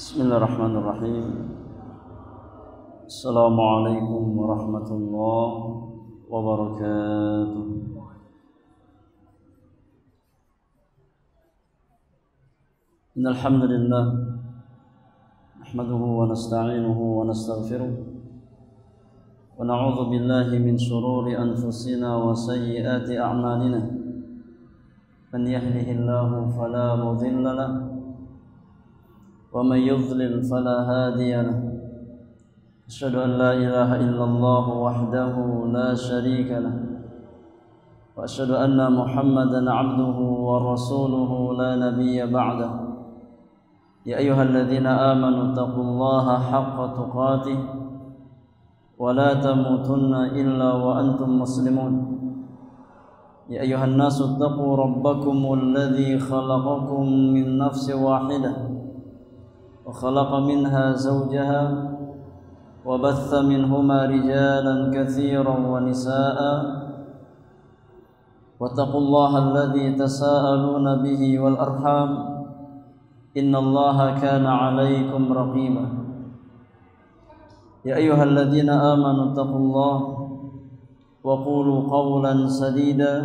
Bismillahirrahmanirrahim. Assalamualaikum warahmatullahi wabarakatuh. Innal hamdalillah nahmaduhu wa nasta'inuhu wa nastaghfiruh wa na'udzu billahi min shururi anfusina wa sayyiati a'malina. Man yahdihillahu fala mudilla lahu ومن يضلل فلا هادي له أشهد أن لا إله إلا الله وحده لا شريك له وأشهد أن محمدا عبده ورسوله لا نبي بعده يا أيها الذين آمنوا اتقوا الله حق تقاته ولا تموتن إلا وأنتم مسلمون يا أيها الناس اتقوا ربكم الذي خلقكم من نفس واحدة وخلق منها زوجها وبث منهما رجالا كثيرا ونساء واتقوا الله الذي تساءلون به والأرحام إن الله كان عليكم رقيبا يا أيها الذين آمنوا اتقوا الله وقولوا قولا سديدا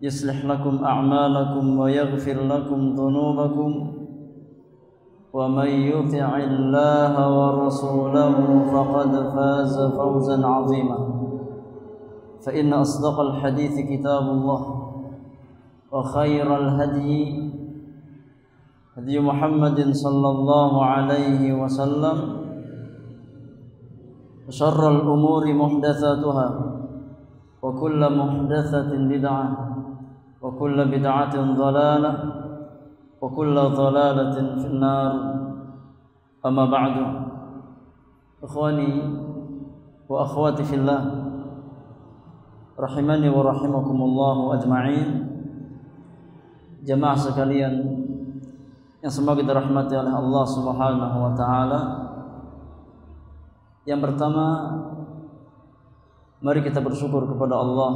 يصلح لكم أعمالكم ويغفر لكم ذنوبكم ومن يطع الله ورسوله فقد فاز فوزا عظيما فإن أصدق الحديث كتاب الله وخير الهدي هدي محمد صلى الله عليه وسلم وشر الأمور محدثاتها وكل محدثة بدعة وكل بدعة ضلالة وكل ضلالة في النار أما بعد إخواني وأخواتي في الله rahimani wa rahimakumullah ajma'in. Jemaah sekalian yang semoga dirahmati oleh Allah Subhanahu wa taala. Yang pertama, mari kita bersyukur kepada Allah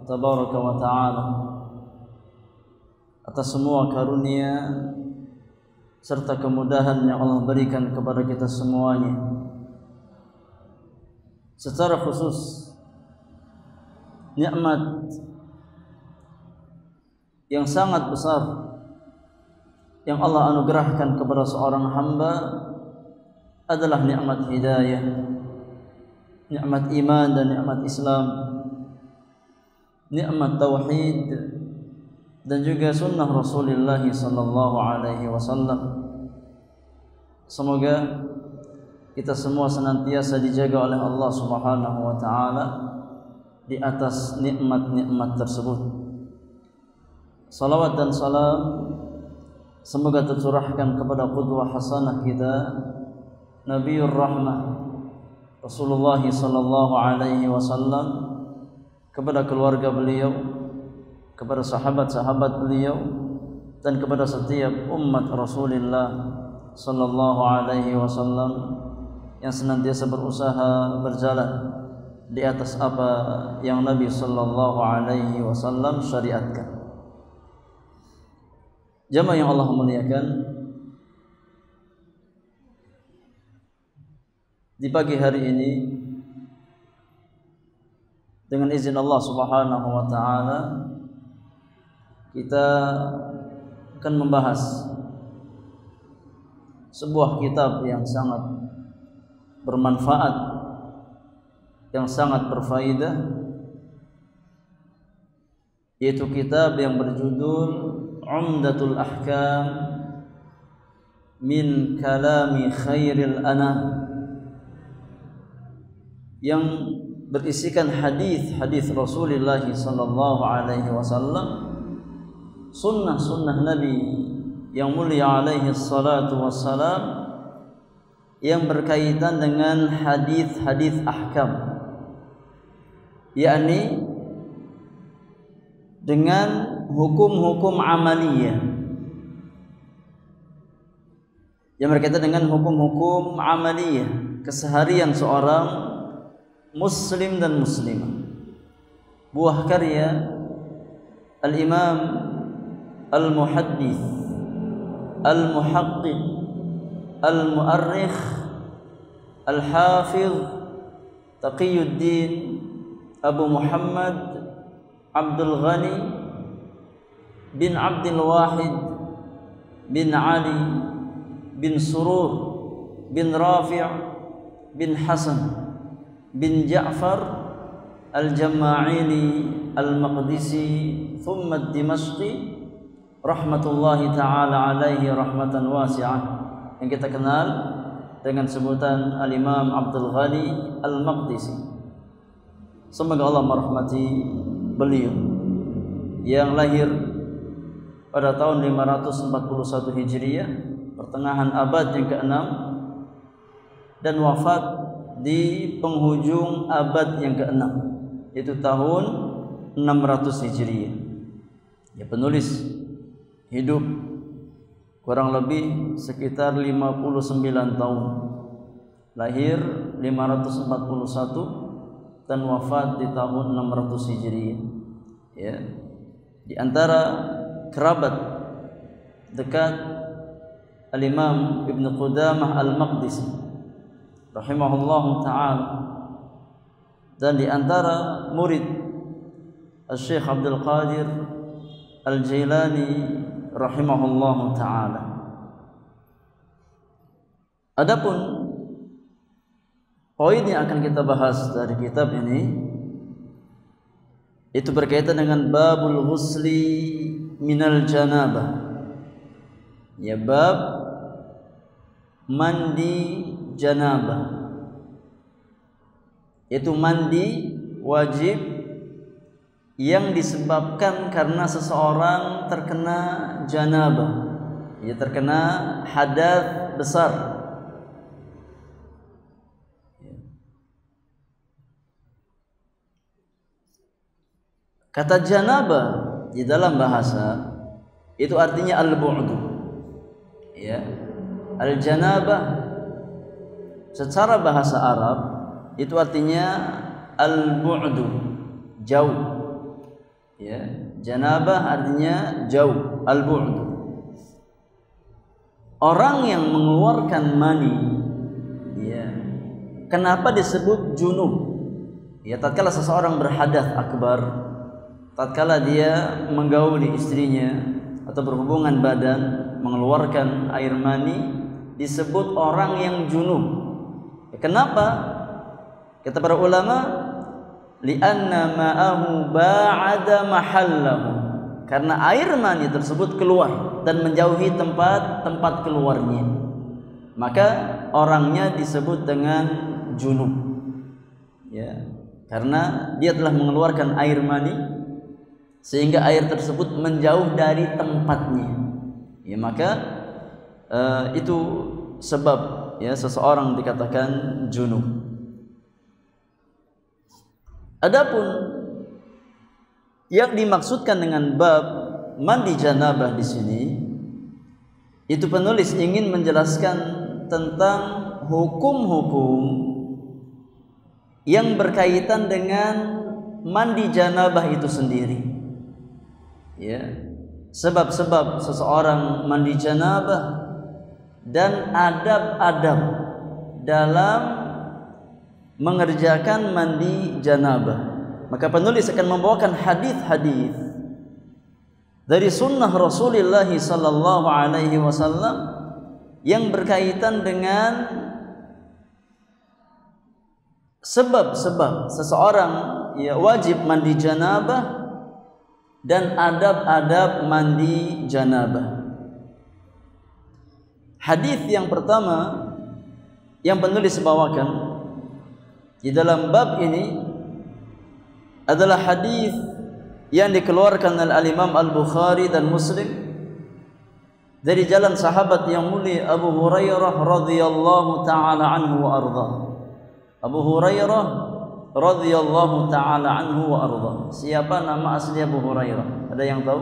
tabaraka wa taala atas semua karunia serta kemudahan yang Allah berikan kepada kita semuanya. Secara khusus nikmat yang sangat besar yang Allah anugerahkan kepada seorang hamba adalah nikmat hidayah, nikmat iman dan nikmat Islam, nikmat tauhid dan juga sunnah Rasulullah sallallahu alaihi wasallam. Semoga kita semua senantiasa dijaga oleh Allah Subhanahu wa taala di atas nikmat-nikmat tersebut. Salawat dan salam semoga tercurahkan kepada qudwah hasanah kita Nabiur Rahmah Rasulullah sallallahu alaihi wasallam, kepada keluarga beliau, kepada sahabat-sahabat beliau, dan kepada setiap umat Rasulullah sallallahu alaihi wasallam yang senantiasa berusaha berjalan di atas apa yang Nabi sallallahu alaihi wasallam syariatkan. Jamaah yang Allah muliakan, di pagi hari ini dengan izin Allah Subhanahu wa taala kita akan membahas sebuah kitab yang sangat bermanfaat, yang sangat berfaedah, yaitu kitab yang berjudul Umdatul Ahkam min Kalami Khairil Anam, yang berisikan hadis-hadis Rasulullah sallallahu alaihi wasallam, sunnah-sunnah Nabi yang mulia alaihi salatu wassalam, yang berkaitan dengan hadis-hadis ahkam, yakni dengan hukum-hukum amaliyah, yang berkaitan dengan hukum-hukum amaliyah keseharian seorang muslim dan muslimah. Buah karya Al-Imam Al-Muhaddith Al-Muhaqqiq al-mu'arrikh al-hafiz Taqiyuddin Abu Muhammad Abdul Ghani bin Abdul Wahid bin Ali bin Surur bin Rafi' bin Hasan bin Ja'far al-Jama'ili al-Maqdisi thumma ad-Dimashqi rahmatullahi ta'ala alaihi rahmatan wasi'ah, yang kita kenal dengan sebutan Al-Imam Abdul Ghani Al-Maqdisi. Semoga Allah merahmati beliau yang lahir pada tahun 541 Hijriah, pertengahan abad yang ke-6, dan wafat di penghujung abad yang ke-6, yaitu tahun 600 Hijriah. Ya, penulis hidup kurang lebih sekitar 59 tahun, lahir 541 dan wafat di tahun 600 Hijriah. Ya, di antara kerabat dekat Al-Imam Ibn Qudamah Al-Maqdisi rahimahullahu ta'ala, dan di antara murid Al-Syekh Abdul Qadir Al-Jailani rahimahullahu ta'ala. Adapun poin yang akan kita bahas dari kitab ini itu berkaitan dengan babul ghusli minal janabah. Ya, bab mandi janabah, yaitu mandi wajib yang disebabkan karena seseorang terkena janabah, ya, terkena hadas besar. Kata janabah di dalam bahasa itu artinya al-bu'du. Ya, al-janabah secara bahasa Arab itu artinya al-bu'du, jauh. Ya, janabah artinya jauh, al-bu'du. Orang yang mengeluarkan mani, ya, kenapa disebut junub? Ya, tatkala seseorang berhadas akbar, tatkala dia menggauli istrinya atau berhubungan badan mengeluarkan air mani, disebut orang yang junub. Ya, kenapa? Kata para ulama, li'anna ma'ahu ba'ada mahallahu, karena air mani tersebut keluar dan menjauhi tempat keluarnya, maka orangnya disebut dengan junub. Ya, karena dia telah mengeluarkan air mani sehingga air tersebut menjauh dari tempatnya. Ya, maka itu sebab, ya, seseorang dikatakan junub. Adapun yang dimaksudkan dengan bab mandi janabah di sini, itu penulis ingin menjelaskan tentang hukum-hukum yang berkaitan dengan mandi janabah itu sendiri. Ya, sebab-sebab seseorang mandi janabah dan adab-adab dalam mengerjakan mandi janabah. Maka penulis akan membawakan hadis-hadis dari sunnah Rasulullah sallallahu alaihi wasallam yang berkaitan dengan sebab-sebab seseorang, ya, wajib mandi janabah dan adab-adab mandi janabah. Hadis yang pertama yang penulis bawakan di dalam bab ini adalah hadis yang dikeluarkan oleh Al-Imam Al-Bukhari dan Muslim dari jalan sahabat yang mulia Abu Hurairah radhiyallahu taala anhu wa arda. Abu Hurairah radhiyallahu taala anhu wa arda. Siapa nama asli Abu Hurairah? Ada yang tahu?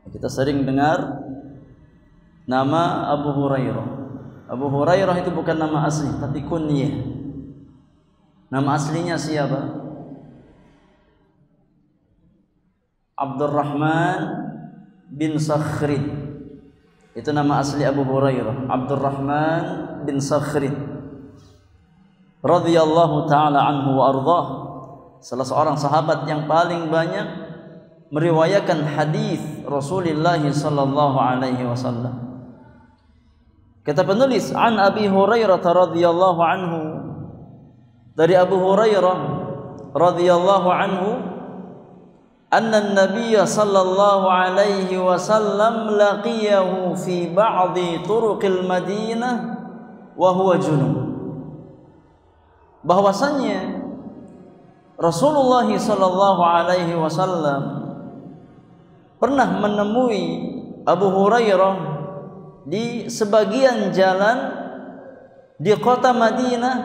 Kita sering dengar nama Abu Hurairah. Abu Hurairah itu bukan nama asli, tapi kunyah. Nama aslinya siapa? Abdurrahman bin Sakhrin. Itu nama asli Abu Hurairah, Abdurrahman bin Sakhrin radhiyallahu taala anhu wa ardhah. Salah seorang sahabat yang paling banyak meriwayatkan hadis Rasulullah sallallahu alaihi wasallam. Kata penulis, an Abi Hurairah radhiyallahu anhu, dari Abu Hurairah radhiyallahu anhu, anna an-nabiy sallallahu alaihi wasallam laqiyahu fi ba'dhi turuqil Madinah wa huwa junub. Bahwasanya Rasulullah sallallahu alaihi wasallam pernah menemui Abu Hurairah di sebagian jalan di kota Madinah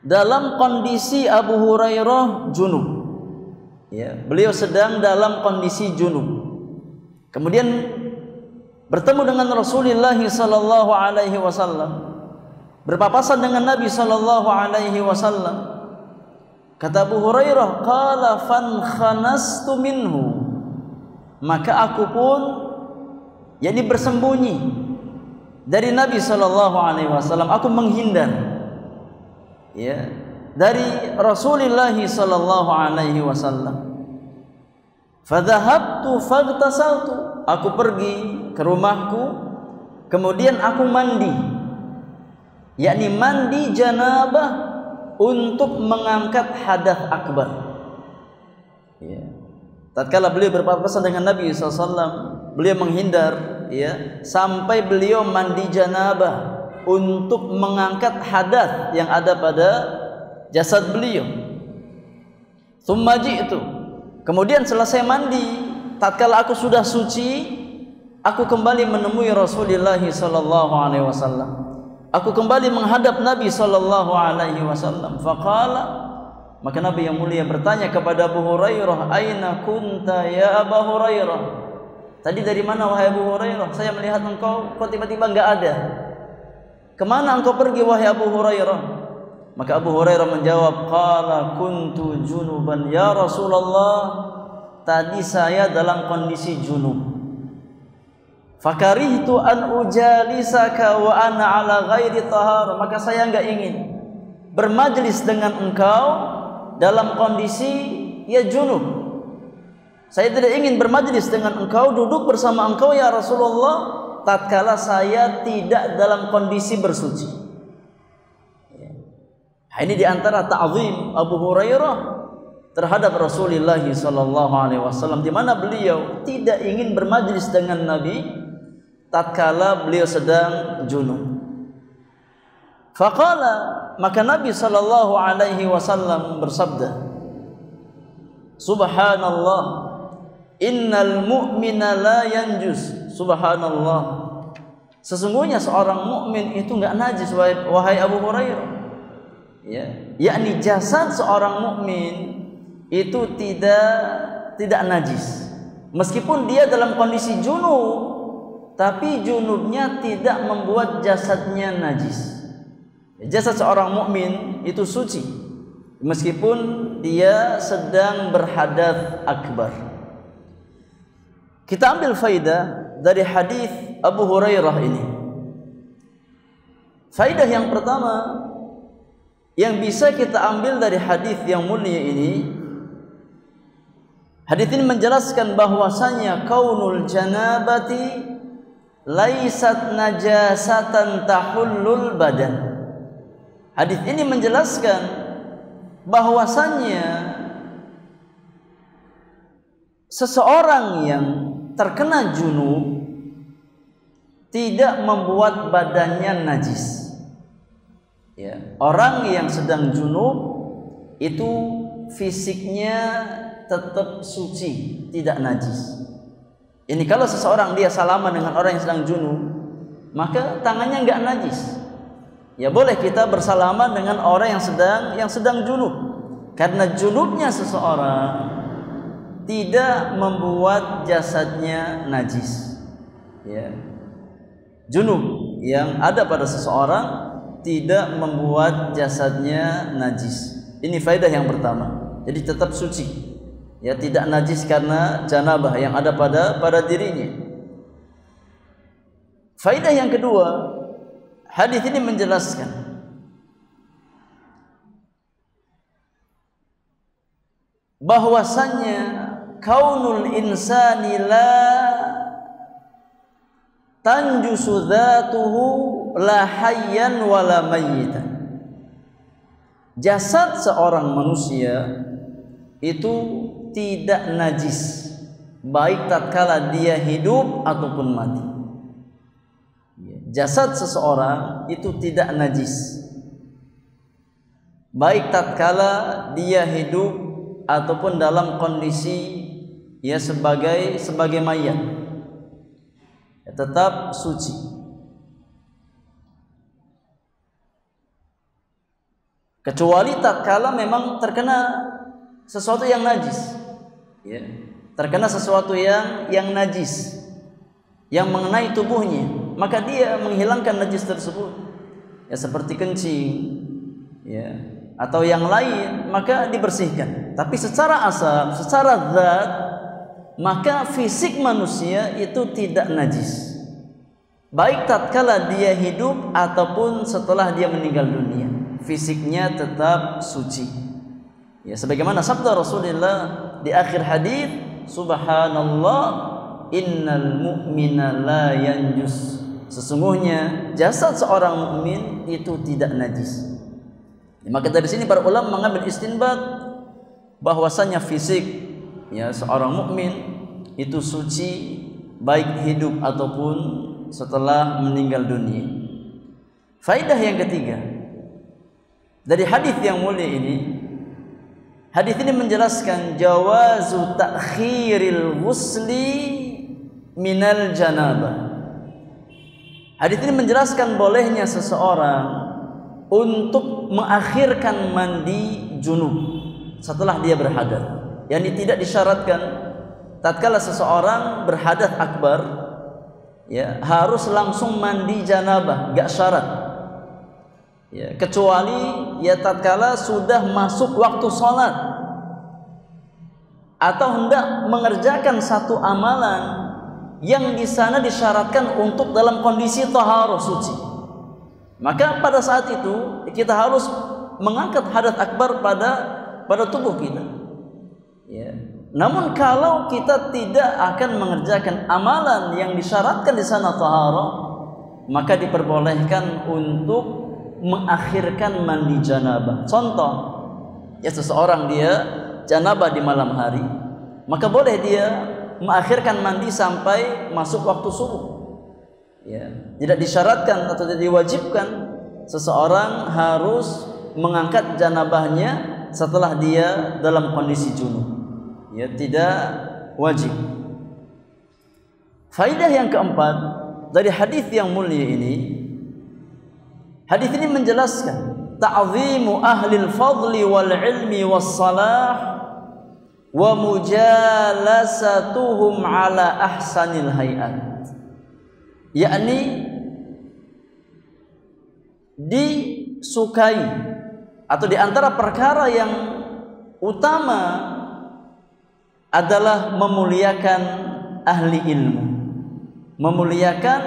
dalam kondisi Abu Hurairah junub. Ya, beliau sedang dalam kondisi junub. Kemudian bertemu dengan Rasulullah sallallahu alaihi wasallam, berpapasan dengan Nabi sallallahu alaihi wasallam. Kata Abu Hurairah, qala fan khanastu minhu, maka aku pun yakni bersembunyi dari Nabi sallallahu alaihi wasallam, aku menghindar ya dari Rasulullah sallallahu alaihi wasallam. Fadhahabtu faghtasaltu, aku pergi ke rumahku, kemudian aku mandi, yakni mandi janabah untuk mengangkat hadath akbar. Ya. Tatkala beliau berpapasan dengan Nabi SAW, beliau menghindar, ya, sampai beliau mandi janabah untuk mengangkat hadath yang ada pada jasad beliau. Tsumma ji'tu, kemudian selesai mandi, tatkala aku sudah suci, aku kembali menemui Rasulullah sallallahu alaihi wasallam. Aku kembali menghadap Nabi sallallahu alaihi wasallam. Faqala, maka Nabi yang mulia bertanya kepada Abu Hurairah, "Aina kunta ya Abu Hurairah?" Tadi dari mana wahai Abu Hurairah? Saya melihat engkau kok tiba-tiba enggak ada. Kemana engkau pergi wahai Abu Hurairah? Maka Abu Hurairah menjawab, "Qala kuntu junuban ya Rasulullah." Tadi saya dalam kondisi junub. Fakarihtu an ujalisaka wa ana ala ghairi tahar, maka saya enggak ingin bermajlis dengan engkau dalam kondisi ya junub. Saya tidak ingin bermajlis dengan engkau, duduk bersama engkau ya Rasulullah, tatkala saya tidak dalam kondisi bersuci. Ini diantara ta'zim Abu Hurairah terhadap Rasulullah sallallahu alaihi wasallam, di mana beliau tidak ingin bermajlis dengan Nabi tatkala beliau sedang junub. Faqala, maka Nabi sallallahu alaihi wasallam bersabda, "Subhanallah, innal mu'mina la yanjus." Subhanallah, sesungguhnya seorang mukmin itu enggak najis wahai Abu Hurairah. Ya, yakni jasad seorang mukmin itu tidak najis. Meskipun dia dalam kondisi junub, tapi junubnya tidak membuat jasadnya najis. Jasad seorang mukmin itu suci meskipun dia sedang berhadath akbar. Kita ambil faidah dari hadis Abu Hurairah ini. Faidah yang pertama yang bisa kita ambil dari hadis yang mulia ini, hadis ini menjelaskan bahwasanya kaunul janabati laisat najasatan tahullul badan. Hadis ini menjelaskan bahwasannya seseorang yang terkena junub tidak membuat badannya najis. Ya, orang yang sedang junub itu fisiknya tetap suci, tidak najis. Ini kalau seseorang dia salaman dengan orang yang sedang junub, maka tangannya enggak najis. Ya boleh kita bersalaman dengan orang yang sedang junub, karena junubnya seseorang tidak membuat jasadnya najis. Ya. Junub yang ada pada seseorang tidak membuat jasadnya najis. Ini faedah yang pertama. Jadi tetap suci. Ya, tidak najis karena janabah yang ada pada dirinya. Faidah yang kedua, hadis ini menjelaskan bahwasannya kaunul insani la tanjusu dzatuhu la hayyan wala mayyitan. Jasad seorang manusia itu tidak najis, baik tatkala dia hidup ataupun mati. Jasad seseorang itu tidak najis, baik tatkala dia hidup ataupun dalam kondisi ya sebagai mayat, ya, tetap suci. Kecuali tatkala memang terkena sesuatu yang najis, ya, terkena sesuatu yang najis yang mengenai tubuhnya, maka dia menghilangkan najis tersebut, ya, seperti kencing, ya, atau yang lain, maka dibersihkan. Tapi secara asal, secara zat, maka fisik manusia itu tidak najis, baik tatkala dia hidup ataupun setelah dia meninggal dunia, fisiknya tetap suci. Ya, sebagaimana sabda Rasulullah di akhir hadis, subhanallah innal mu'mina la yanjus. Sesungguhnya jasad seorang mukmin itu tidak najis. Maka dari sini para ulama mengambil istinbat bahwasanya fisik ya seorang mukmin itu suci baik hidup ataupun setelah meninggal dunia. Faidah yang ketiga dari hadis yang mulia ini, hadis ini menjelaskan jawazu ta'khiril ghusli minal janabah. Hadis ini menjelaskan bolehnya seseorang untuk mengakhirkan mandi junub setelah dia berhadas. Yani tidak disyaratkan tatkala seseorang berhadas akbar ya harus langsung mandi janabah, enggak syarat. Ya, kecuali ya tatkala sudah masuk waktu sholat atau hendak mengerjakan satu amalan yang di sana disyaratkan untuk dalam kondisi taharah suci, maka pada saat itu kita harus mengangkat hadas akbar pada tubuh kita. Ya. Namun kalau kita tidak akan mengerjakan amalan yang disyaratkan di sana taharah, maka diperbolehkan untuk mengakhirkan mandi janabah. Contoh, ya seseorang dia janabah di malam hari, maka boleh dia mengakhirkan mandi sampai masuk waktu subuh. Ya, tidak disyaratkan atau tidak diwajibkan seseorang harus mengangkat janabahnya setelah dia dalam kondisi junub. Ya, tidak wajib. Faidah yang keempat dari hadis yang mulia ini, hadis ini menjelaskan ta'zimu ahlil fadli wal ilmi was salah wa mujalasatuhum ala ahsanil hayat. Yakni disukai atau di antara perkara yang utama adalah memuliakan ahli ilmu, memuliakan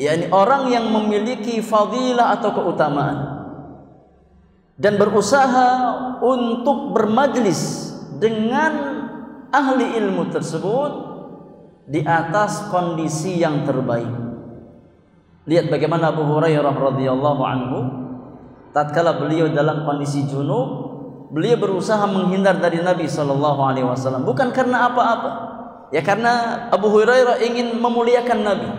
yakni orang yang memiliki fadilah atau keutamaan, dan berusaha untuk bermajlis dengan ahli ilmu tersebut di atas kondisi yang terbaik. Lihat bagaimana Abu Hurairah radhiyallahu anhu tatkala beliau dalam kondisi junub, beliau berusaha menghindar dari Nabi sallallahu alaihi wasallam, bukan karena apa-apa, ya karena Abu Hurairah ingin memuliakan Nabi.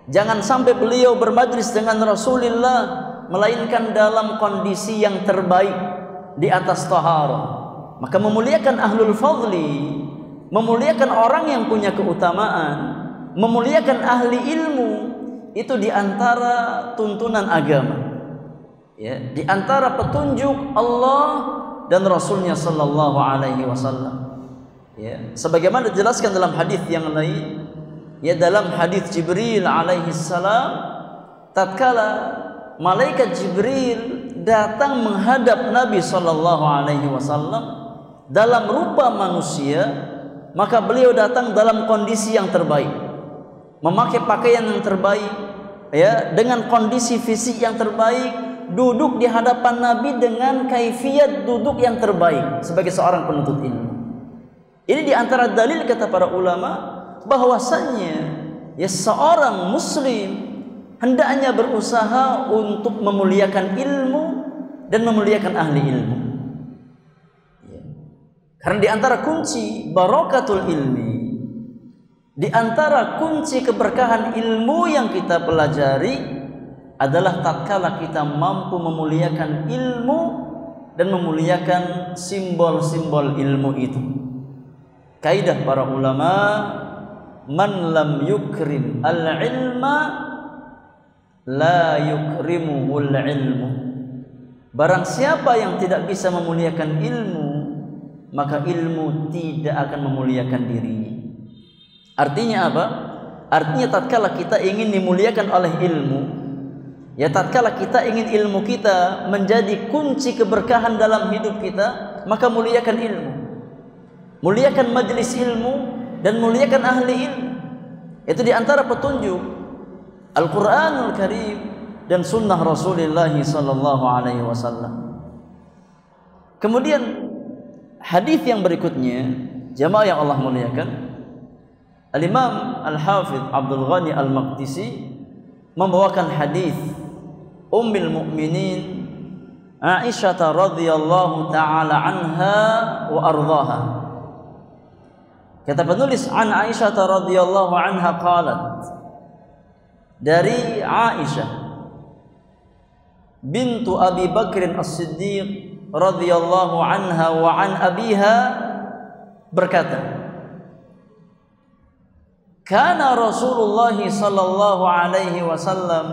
Jangan sampai beliau bermajlis dengan Rasulullah melainkan dalam kondisi yang terbaik di atas taharah. Maka memuliakan ahlul fadli, memuliakan orang yang punya keutamaan, memuliakan ahli ilmu, itu diantara tuntunan agama, ya, diantara petunjuk Allah dan Rasulnya sallallahu alaihi wasallam. Ya, sebagaimana dijelaskan dalam hadis yang lain, ya dalam hadis Jibril alaihi salam, tatkala malaikat Jibril datang menghadap Nabi sallallahu alaihi wasallam dalam rupa manusia, maka beliau datang dalam kondisi yang terbaik. memakai pakaian yang terbaik, ya, dengan kondisi fisik yang terbaik, duduk di hadapan Nabi dengan kaifiat duduk yang terbaik sebagai seorang penuntut ilmu. Ini di antara dalil kata para ulama bahwasannya ya seorang muslim hendaknya berusaha untuk memuliakan ilmu dan memuliakan ahli ilmu. Karena di antara kunci barakatul ilmi, di antara kunci keberkahan ilmu yang kita pelajari adalah tatkala kita mampu memuliakan ilmu dan memuliakan simbol-simbol ilmu itu. Kaidah para ulama, man lam yukrim al-ilma la yukrimuhul ilmu. Barang siapa yang tidak bisa memuliakan ilmu, maka ilmu tidak akan memuliakan dirinya. Artinya apa? Artinya tatkala kita ingin dimuliakan oleh ilmu, ya tatkala kita ingin ilmu kita menjadi kunci keberkahan dalam hidup kita, maka muliakan ilmu. Muliakan majelis ilmu dan muliakan ahli ilmu. Itu di antara petunjuk Al-Qur'anul Karim dan sunnah Rasulullah sallallahu alaihi wasallam. Kemudian hadis yang berikutnya, jamaah yang Allah muliakan, Al-Imam Al-Hafidh Abdul Ghani Al-Maqdisi membawakan hadis Ummul Mukminin Aisyah radhiyallahu taala anha wa ardhaha. Kata penulis, an Aisyah radhiyallahu anha qalat, dari Aisyah bintu Abi Bakr As-Siddiq radhiyallahu anha wa an abiha berkata, kana Rasulullah sallallahu alaihi wasallam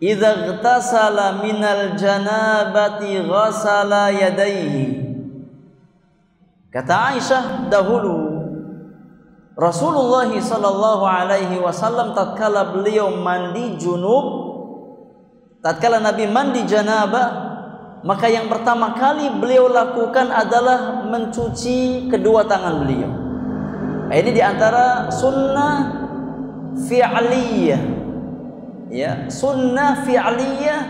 idza ightasala minal janabati ghasala yadayhi. Kata Aisyah, dahulu Rasulullah sallallahu alaihi wasallam tatkala beliau mandi junub, tatkala Nabi mandi janabah, maka yang pertama kali beliau lakukan adalah mencuci kedua tangan beliau. Ini diantara sunnah fi'liyah, ya, sunnah fi'liyah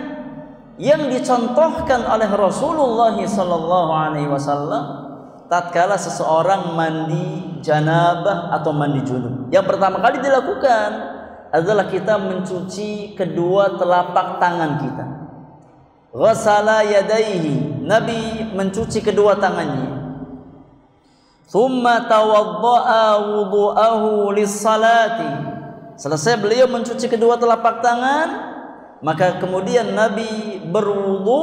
yang dicontohkan oleh Rasulullah sallallahu alaihi wasallam tatkala seseorang mandi janabah atau mandi junub. Yang pertama kali dilakukan adalah kita mencuci kedua telapak tangan kita. Ghasala yadaihi, Nabi mencuci kedua tangannya. Thumma tawadda'a wudu'ahu lis-salati. Selesai beliau mencuci kedua telapak tangan, maka kemudian Nabi berwudu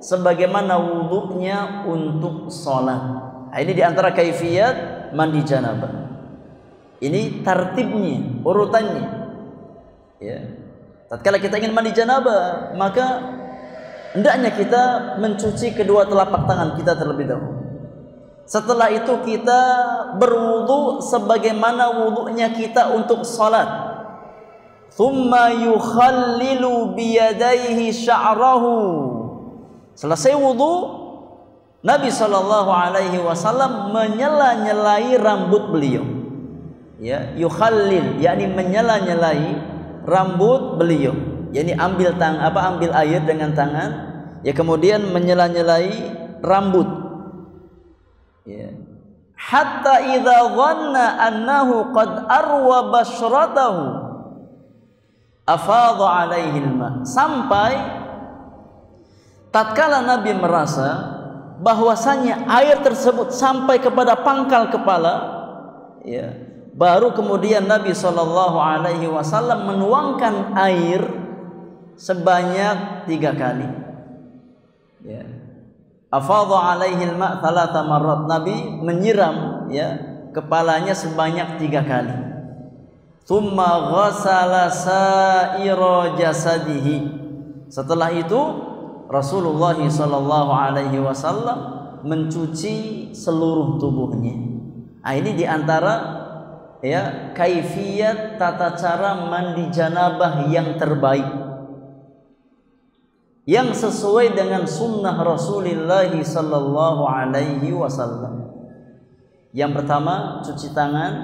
sebagaimana wudunya untuk salat. Nah, ini diantara kaifiyat mandi janabah. Ini tartibnya, urutannya. Ya. Tatkala kita ingin mandi janabah, maka hendaknya kita mencuci kedua telapak tangan kita terlebih dahulu. Setelah itu kita berwudu sebagaimana wudunya kita untuk salat. Thumma yukhallilu biyadaihi sya'rahu. Selesai wudu, Nabi sallallahu alaihi wasallam menyela-nyelai rambut beliau. Ya, yukhallil, yakni menyela-nyelai rambut beliau. Yani ambil air dengan tangan, ya kemudian menyela-nyelai rambut. Ya. Hatta idza dhanna annahu qad arwa basyratahu afadha alaihi alma. Sampai tatkala Nabi merasa bahwasanya air tersebut sampai kepada pangkal kepala, ya, baru kemudian Nabi sallallahu alaihi wasallam menuangkan air sebanyak 3 kali. Ya. Afadha alaihi alma 3 marrat. Nabi menyiram, ya, kepalanya sebanyak 3 kali. Tsumma ghasala sa'ira jasadihi. Setelah itu Rasulullah sallallahu alaihi wasallam mencuci seluruh tubuhnya. Nah, ini diantara, ya, kaifiyat tata cara mandi janabah yang terbaik, yang sesuai dengan sunnah Rasulullah sallallahu alaihi wasallam. Yang pertama, cuci tangan,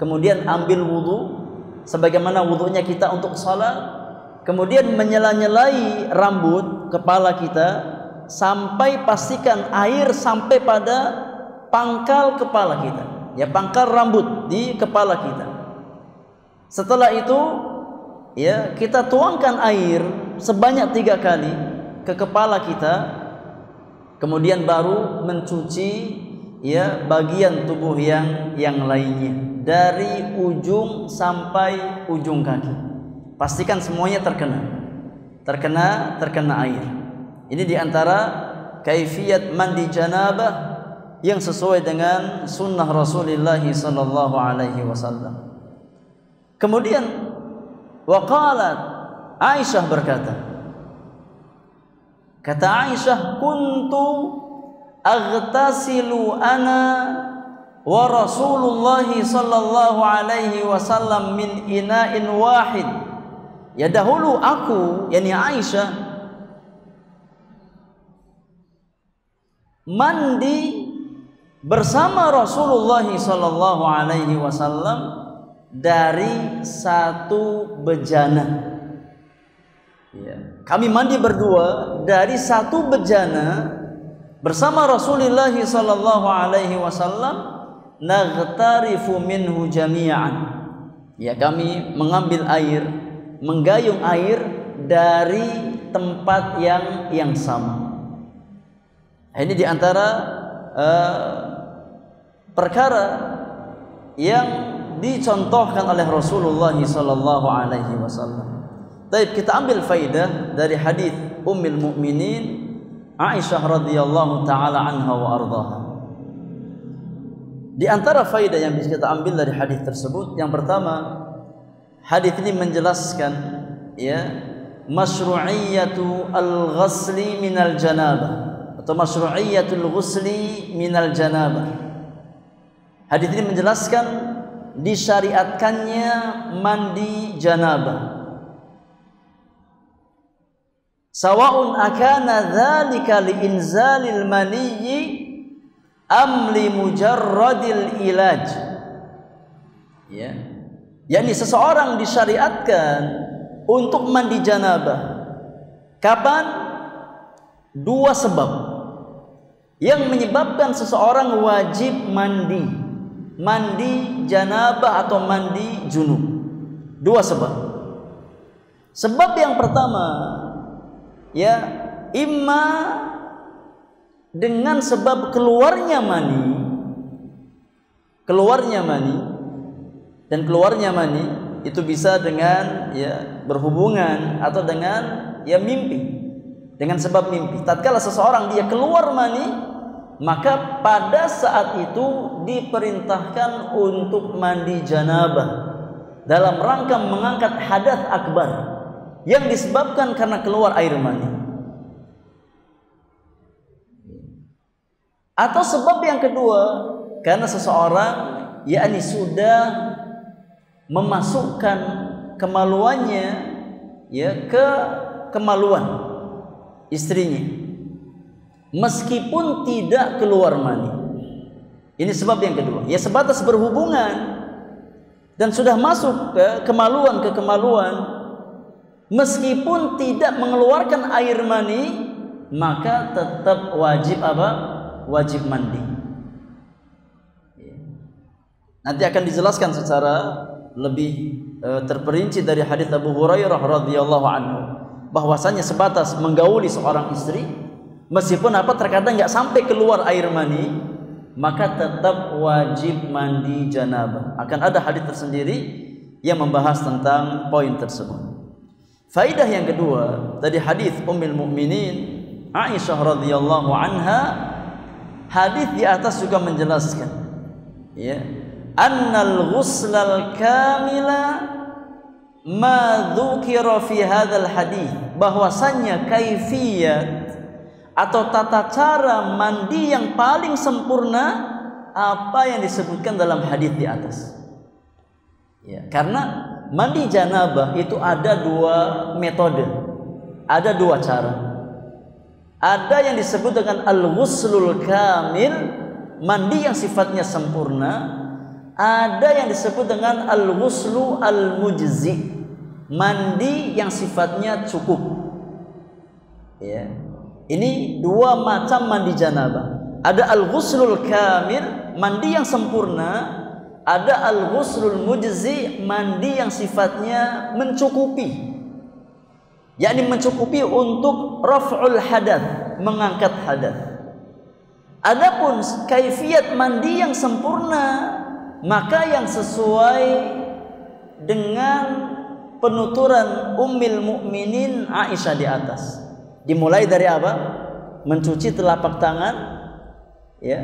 kemudian ambil wudu sebagaimana wudunya kita untuk salat, kemudian menyela-nyelai rambut kepala kita sampai pastikan air sampai pada pangkal kepala kita, ya, pangkal rambut di kepala kita. Setelah itu, ya, kita tuangkan air sebanyak 3 kali ke kepala kita, kemudian baru mencuci, ya, bagian tubuh yang lainnya dari ujung sampai ujung kaki. Pastikan semuanya terkena air. Ini diantara kaifiyat mandi janabah yang sesuai dengan sunnah Rasulullah sallallahu alaihi wasallam. Kemudian waqalat, Aisyah berkata, kata Aisyah, kuntu aghtasilu ana wa Rasulullah sallallahu alaihi wasallam min ina'in wahid. Ya, dahulu aku, yakni Aisyah, mandi bersama Rasulullah sallallahu alaihi wasallam dari satu bejana. Ya, kami mandi berdua dari satu bejana bersama Rasulullah sallallahu alaihi wasallam, naghtarifu minhu jami'an. Ya, kami mengambil air, menggayung air dari tempat yang sama. Ini diantara perkara yang dicontohkan oleh Rasulullah sallallahu alaihi wasallam. Baik, kita ambil faidah dari hadis Ummul Mukminin Aisyah radhiyallahu taala anha wa ardhaha. Di antara faidah yang bisa kita ambil dari hadis tersebut, yang pertama, hadis ini menjelaskan, ya, masyru'iyatu al-ghusli minal janabah atau masyru'iyatul ghusli minal janabah. Hadis ini menjelaskan disyariatkannya mandi janabah. Sawa'un akana dzalika liinzalil maniyyi am li mujarradil ilaj. Ya. yakni seseorang disyariatkan untuk mandi janabah. Kapan? 2 sebab yang menyebabkan seseorang wajib mandi janabah atau mandi junub. 2 sebab. Sebab yang pertama, ya, imma dengan sebab keluarnya mani, dan keluarnya mani itu bisa dengan, ya, berhubungan atau dengan, ya, mimpi, dengan sebab mimpi. Tatkala seseorang dia keluar mani, maka pada saat itu diperintahkan untuk mandi janabah dalam rangka mengangkat hadath akbar yang disebabkan karena keluar air mani. Atau sebab yang kedua, karena seseorang, yakni sudah memasukkan kemaluannya, ya, ke kemaluan istrinya meskipun tidak keluar mani. Ini sebab yang kedua, ya, sebatas berhubungan dan sudah masuk ke kemaluan meskipun tidak mengeluarkan air mani, maka tetap wajib apa? Wajib mandi. Nanti akan dijelaskan secara lebih terperinci dari hadis Abu Hurairah radhiyallahu anhu bahwasanya sebatas menggauli seorang istri meskipun apa terkadang nggak sampai keluar air mani, maka tetap wajib mandi janabah. Akan ada hadis tersendiri yang membahas tentang poin tersebut. Faidah yang kedua dari hadis Ummul Mukminin Aisyah radhiyallahu anha, hadis di atas juga menjelaskan, ya, annal ghuslal kamila ma dzukira fi hadzal hadis, bahwasannya kaifiyat atau tata cara mandi yang paling sempurna apa yang disebutkan dalam hadis di atas. Ya, karena mandi janabah itu ada 2 metode, ada 2 cara. Ada yang disebut dengan al-ghuslul kamil, mandi yang sifatnya sempurna. Ada yang disebut dengan al-ghuslu al-mujzi, mandi yang sifatnya cukup. Ya. Ini dua macam mandi janabah. Ada al-ghuslul kamil, mandi yang sempurna. Ada al-ghuslul mujzi, mandi yang sifatnya mencukupi. Yakni mencukupi untuk raf'ul hadath, mengangkat hadath. Adapun kaifiat mandi yang sempurna, maka yang sesuai dengan penuturan Ummul Mukminin Aisyah di atas. Dimulai dari apa? Mencuci telapak tangan, ya.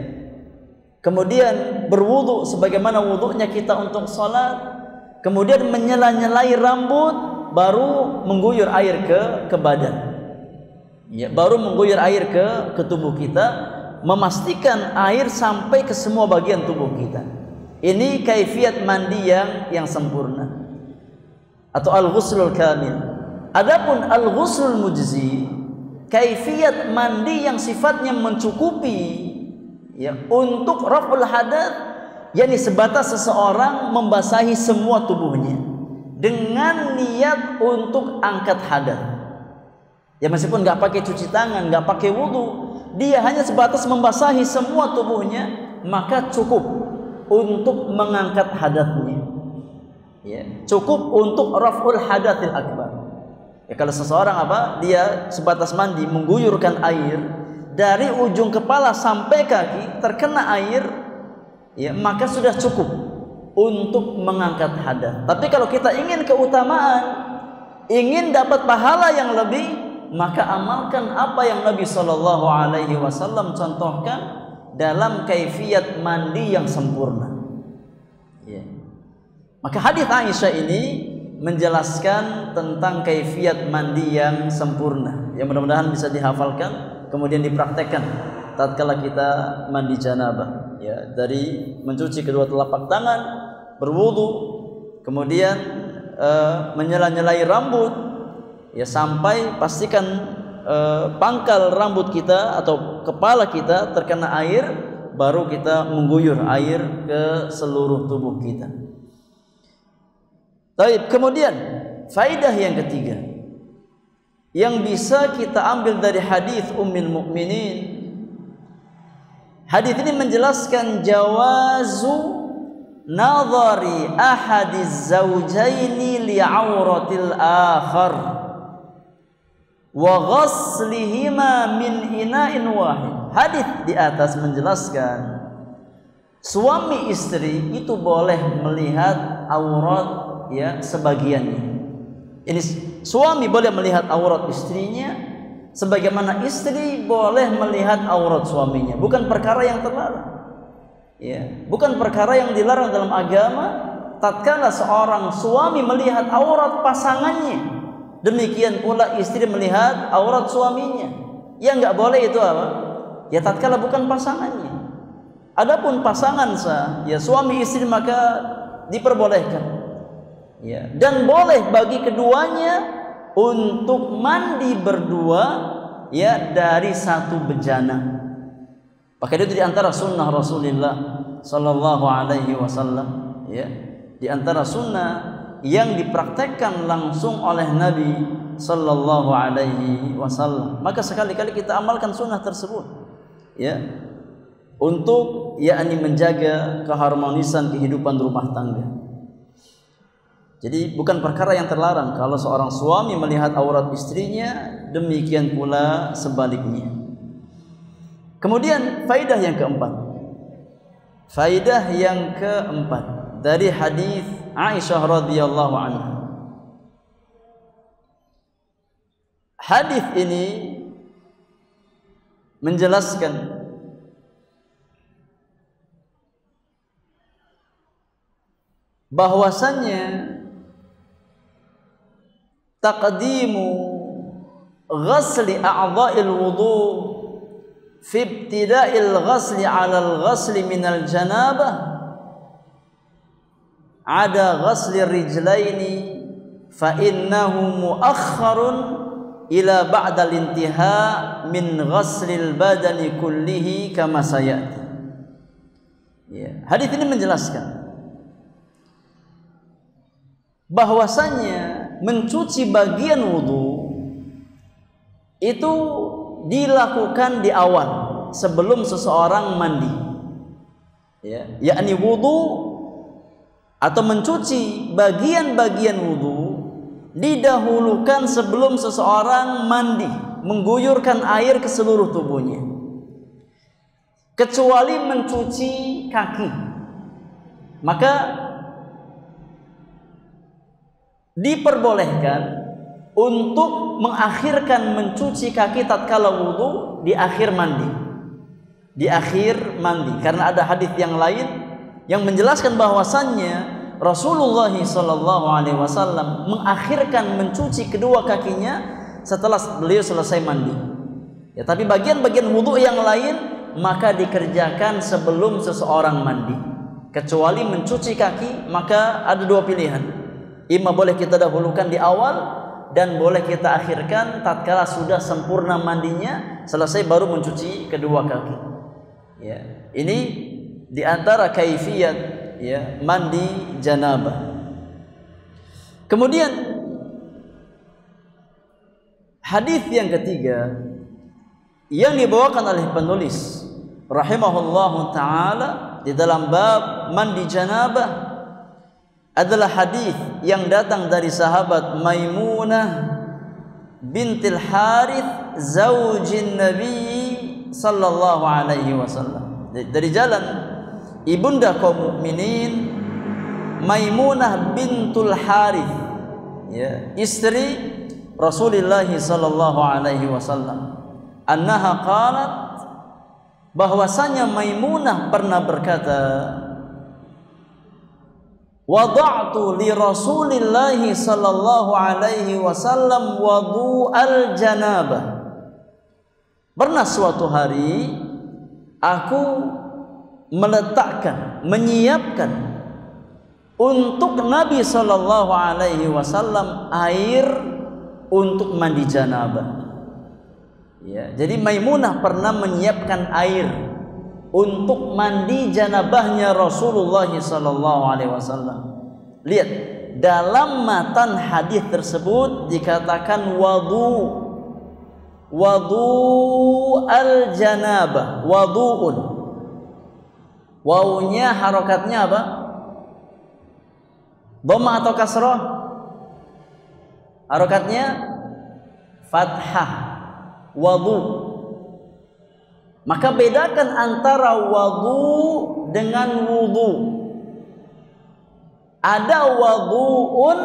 Kemudian berwudu sebagaimana wudunya kita untuk salat. Kemudian menyela-nyelai rambut, baru mengguyur air ke badan. Ya, baru mengguyur air ke tubuh kita. Memastikan air sampai ke semua bagian tubuh kita. Ini kaifiat mandi yang sempurna atau al-ghuslul kamil. Adapun al-ghuslul mujzi, kaifiat mandi yang sifatnya mencukupi, ya, untuk raf'ul hadath, yakni sebatas seseorang membasahi semua tubuhnya dengan niat untuk angkat hadath. Ya, meskipun nggak pakai cuci tangan, nggak pakai wudu, dia hanya sebatas membasahi semua tubuhnya, maka cukup untuk mengangkat hadatsnya. Ya, cukup untuk raf'ul hadatsil akbar. Ya, kalau seseorang dia sebatas mandi mengguyurkan air dari ujung kepala sampai kaki terkena air, ya, maka sudah cukup untuk mengangkat hadath. Tapi kalau kita ingin keutamaan, ingin dapat pahala yang lebih, maka amalkan apa yang Nabi SAW contohkan dalam kaifiat mandi yang sempurna. Ya. Maka hadis Aisyah ini menjelaskan tentang kaifiat mandi yang sempurna, yang mudah-mudahan bisa dihafalkan kemudian dipraktekkan tatkala kita mandi janabah. Ya, dari mencuci kedua telapak tangan, berwudu, kemudian menyela-nyelai rambut, ya, sampai pastikan pangkal rambut kita atau kepala kita terkena air, baru kita mengguyur air ke seluruh tubuh kita. Baik, kemudian faidah yang ketiga yang bisa kita ambil dari hadis Ummul Mukminin. Hadis ini menjelaskan jawazu nadhari ahadiz zawjaini li'auratil akhar wa ghaslihima min ina'in wahid. Hadis di atas menjelaskan suami istri itu boleh melihat aurat, ya, sebagiannya. Ini suami boleh melihat aurat istrinya sebagaimana istri boleh melihat aurat suaminya. Bukan perkara yang terlarang. Ya, bukan perkara yang dilarang dalam agama tatkala seorang suami melihat aurat pasangannya. Demikian pula istri melihat aurat suaminya. Yang enggak boleh itu apa? Ya, tatkala bukan pasangannya. Adapun pasangan ya suami istri, maka diperbolehkan. Ya, dan boleh bagi keduanya untuk mandi berdua, ya, dari satu bejana. Maka itu di antara sunnah Rasulullah sallallahu alaihi wasallam, ya, di antara sunnah yang dipraktekkan langsung oleh Nabi sallallahu alaihi wasallam. Maka sekali-kali kita amalkan sunnah tersebut, ya, untuk yakni menjaga keharmonisan kehidupan rumah tangga. Jadi bukan perkara yang terlarang kalau seorang suami melihat aurat istrinya, demikian pula sebaliknya. Kemudian faidah yang keempat. Faidah yang keempat dari hadis Aisyah radhiyallahu anha. Hadis ini menjelaskan bahwasannya taqdimu ghasli a'dha'il wudu fi ibtida'il ghasli 'ala al-ghasli min al-janabah ada ghasli rijlaini fa innahu muakhkharun ila ba'da al-intiha' min ghaslil badani kullihi kama sayati. Ya, hadis ini menjelaskan bahwasanya mencuci bagian wudu itu dilakukan di awal sebelum seseorang mandi, ya, yakni wudu atau mencuci bagian-bagian wudu didahulukan sebelum seseorang mandi, mengguyurkan air ke seluruh tubuhnya, kecuali mencuci kaki. Maka diperbolehkan untuk mengakhirkan mencuci kaki tatkala wudu di akhir mandi. Di akhir mandi, karena ada hadis yang lain yang menjelaskan bahwasannya Rasulullah SAW mengakhirkan mencuci kedua kakinya setelah beliau selesai mandi. Ya, tapi bagian-bagian wudu yang lain maka dikerjakan sebelum seseorang mandi. Kecuali mencuci kaki, maka ada dua pilihan. Ima boleh kita dahulukan di awal, dan boleh kita akhirkan tatkala sudah sempurna mandinya, selesai baru mencuci kedua kaki. Ya, ini diantara kaifiyat, ya, mandi janabah. Kemudian hadis yang ketiga yang dibawakan oleh penulis rahimahullahu taala di dalam bab mandi janabah adalah hadis yang datang dari sahabat Maimunah bintil Harith zaujin Nabi sallallahu alaihi wasallam, dari jalan ibunda kaum mukminin Maimunah bintul Harith, ya, istri Rasulullah sallallahu alaihi wasallam, annaha qalat, bahwasanya Maimunah pernah berkata, wada'tu li Rasulillah sallallahu alaihi wasallam wudu'al janabah. Pernah suatu hari aku meletakkan, menyiapkan untuk Nabi sallallahu alaihi wasallam air untuk mandi janabah. Ya, jadi Maimunah pernah menyiapkan air untuk mandi janabahnya Rasulullah SAW. Lihat, dalam matan hadis tersebut dikatakan wadu al janabah, waduun. Wawunya harokatnya apa? Dhamma atau kasrah? Harokatnya fathah. Wadu. Maka bedakan antara wadu dengan wudu. Ada waduun,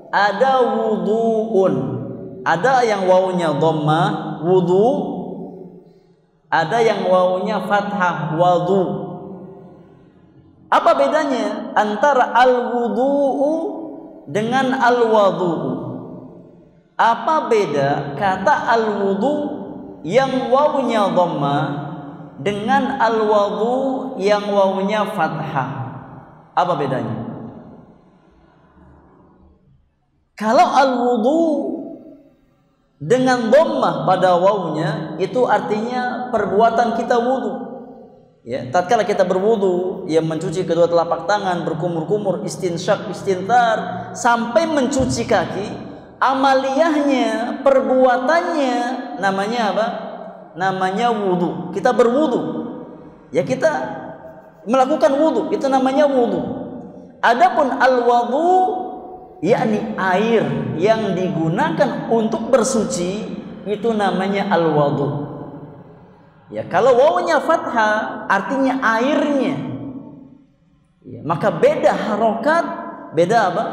ada wuduun. Ada yang wawunya dhamma, wudu. Ada yang wawunya fathah, wadu. Apa bedanya antara al-wudu'u dengan al-wadu'u? Apa beda kata al-wudu yang wawunya dhamma dengan al-wudu yang wawunya fathah? Apa bedanya? Kalau al-wudu dengan dhammah pada wawunya, itu artinya perbuatan kita wudu. Ya, tatkala kita berwudu, ya, mencuci kedua telapak tangan, berkumur-kumur, istinsyak, istintar, sampai mencuci kaki, amaliyahnya, perbuatannya namanya apa? Namanya wudu. Kita berwudu, ya, kita melakukan wudu, itu namanya wudu. Adapun al-wudu, yakni air yang digunakan untuk bersuci, itu namanya al-wudu. Ya, kalau wawunya fathah artinya airnya. Ya, maka beda harokat, beda apa?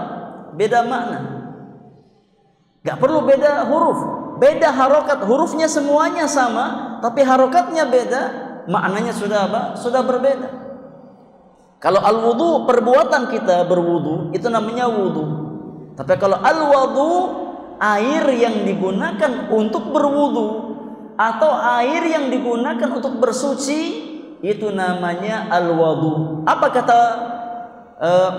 Beda makna. Gak perlu beda huruf, beda harokat, hurufnya semuanya sama, tapi harokatnya beda, maknanya sudah apa? Sudah berbeda. Kalau al-wudu, perbuatan kita berwudu, itu namanya wudu. Tapi kalau al-wudu, air yang digunakan untuk berwudu atau air yang digunakan untuk bersuci, itu namanya al-wudu. Apa kata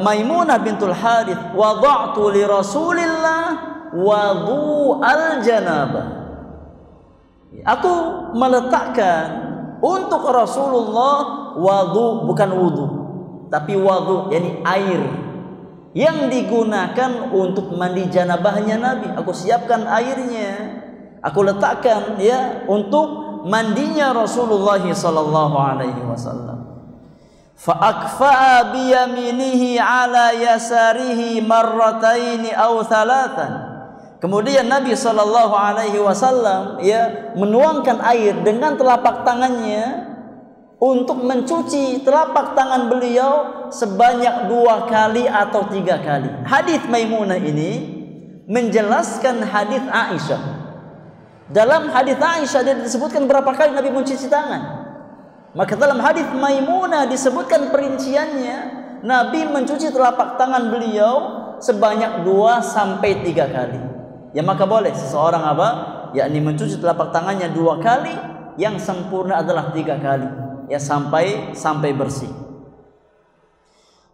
Maimunah bintul Harith? Wada'tu li Rasulillah wudu al-janabah. Aku meletakkan untuk Rasulullah wudu, bukan wudu, tapi wudu, yakni air. yang digunakan untuk mandi janabahnya Nabi. Aku siapkan airnya, aku letakkan ya untuk mandinya Rasulullah sallallahu alaihi wasallam. Fa akfa'a bi yaminihi ala yasarihi marrataini aw thalathan. Kemudian Nabi sallallahu alaihi wasallam ya menuangkan air dengan telapak tangannya untuk mencuci telapak tangan beliau sebanyak 2 kali atau 3 kali. Hadis Maimunah ini menjelaskan hadis Aisyah. Dalam hadis Aisyah dia disebutkan berapa kali Nabi mencuci tangan. Maka dalam hadis Maimunah disebutkan perinciannya, Nabi mencuci telapak tangan beliau sebanyak 2 sampai 3 kali. Ya maka boleh seseorang apa? Yakni mencuci telapak tangannya 2 kali, yang sempurna adalah 3 kali. Ya sampai bersih.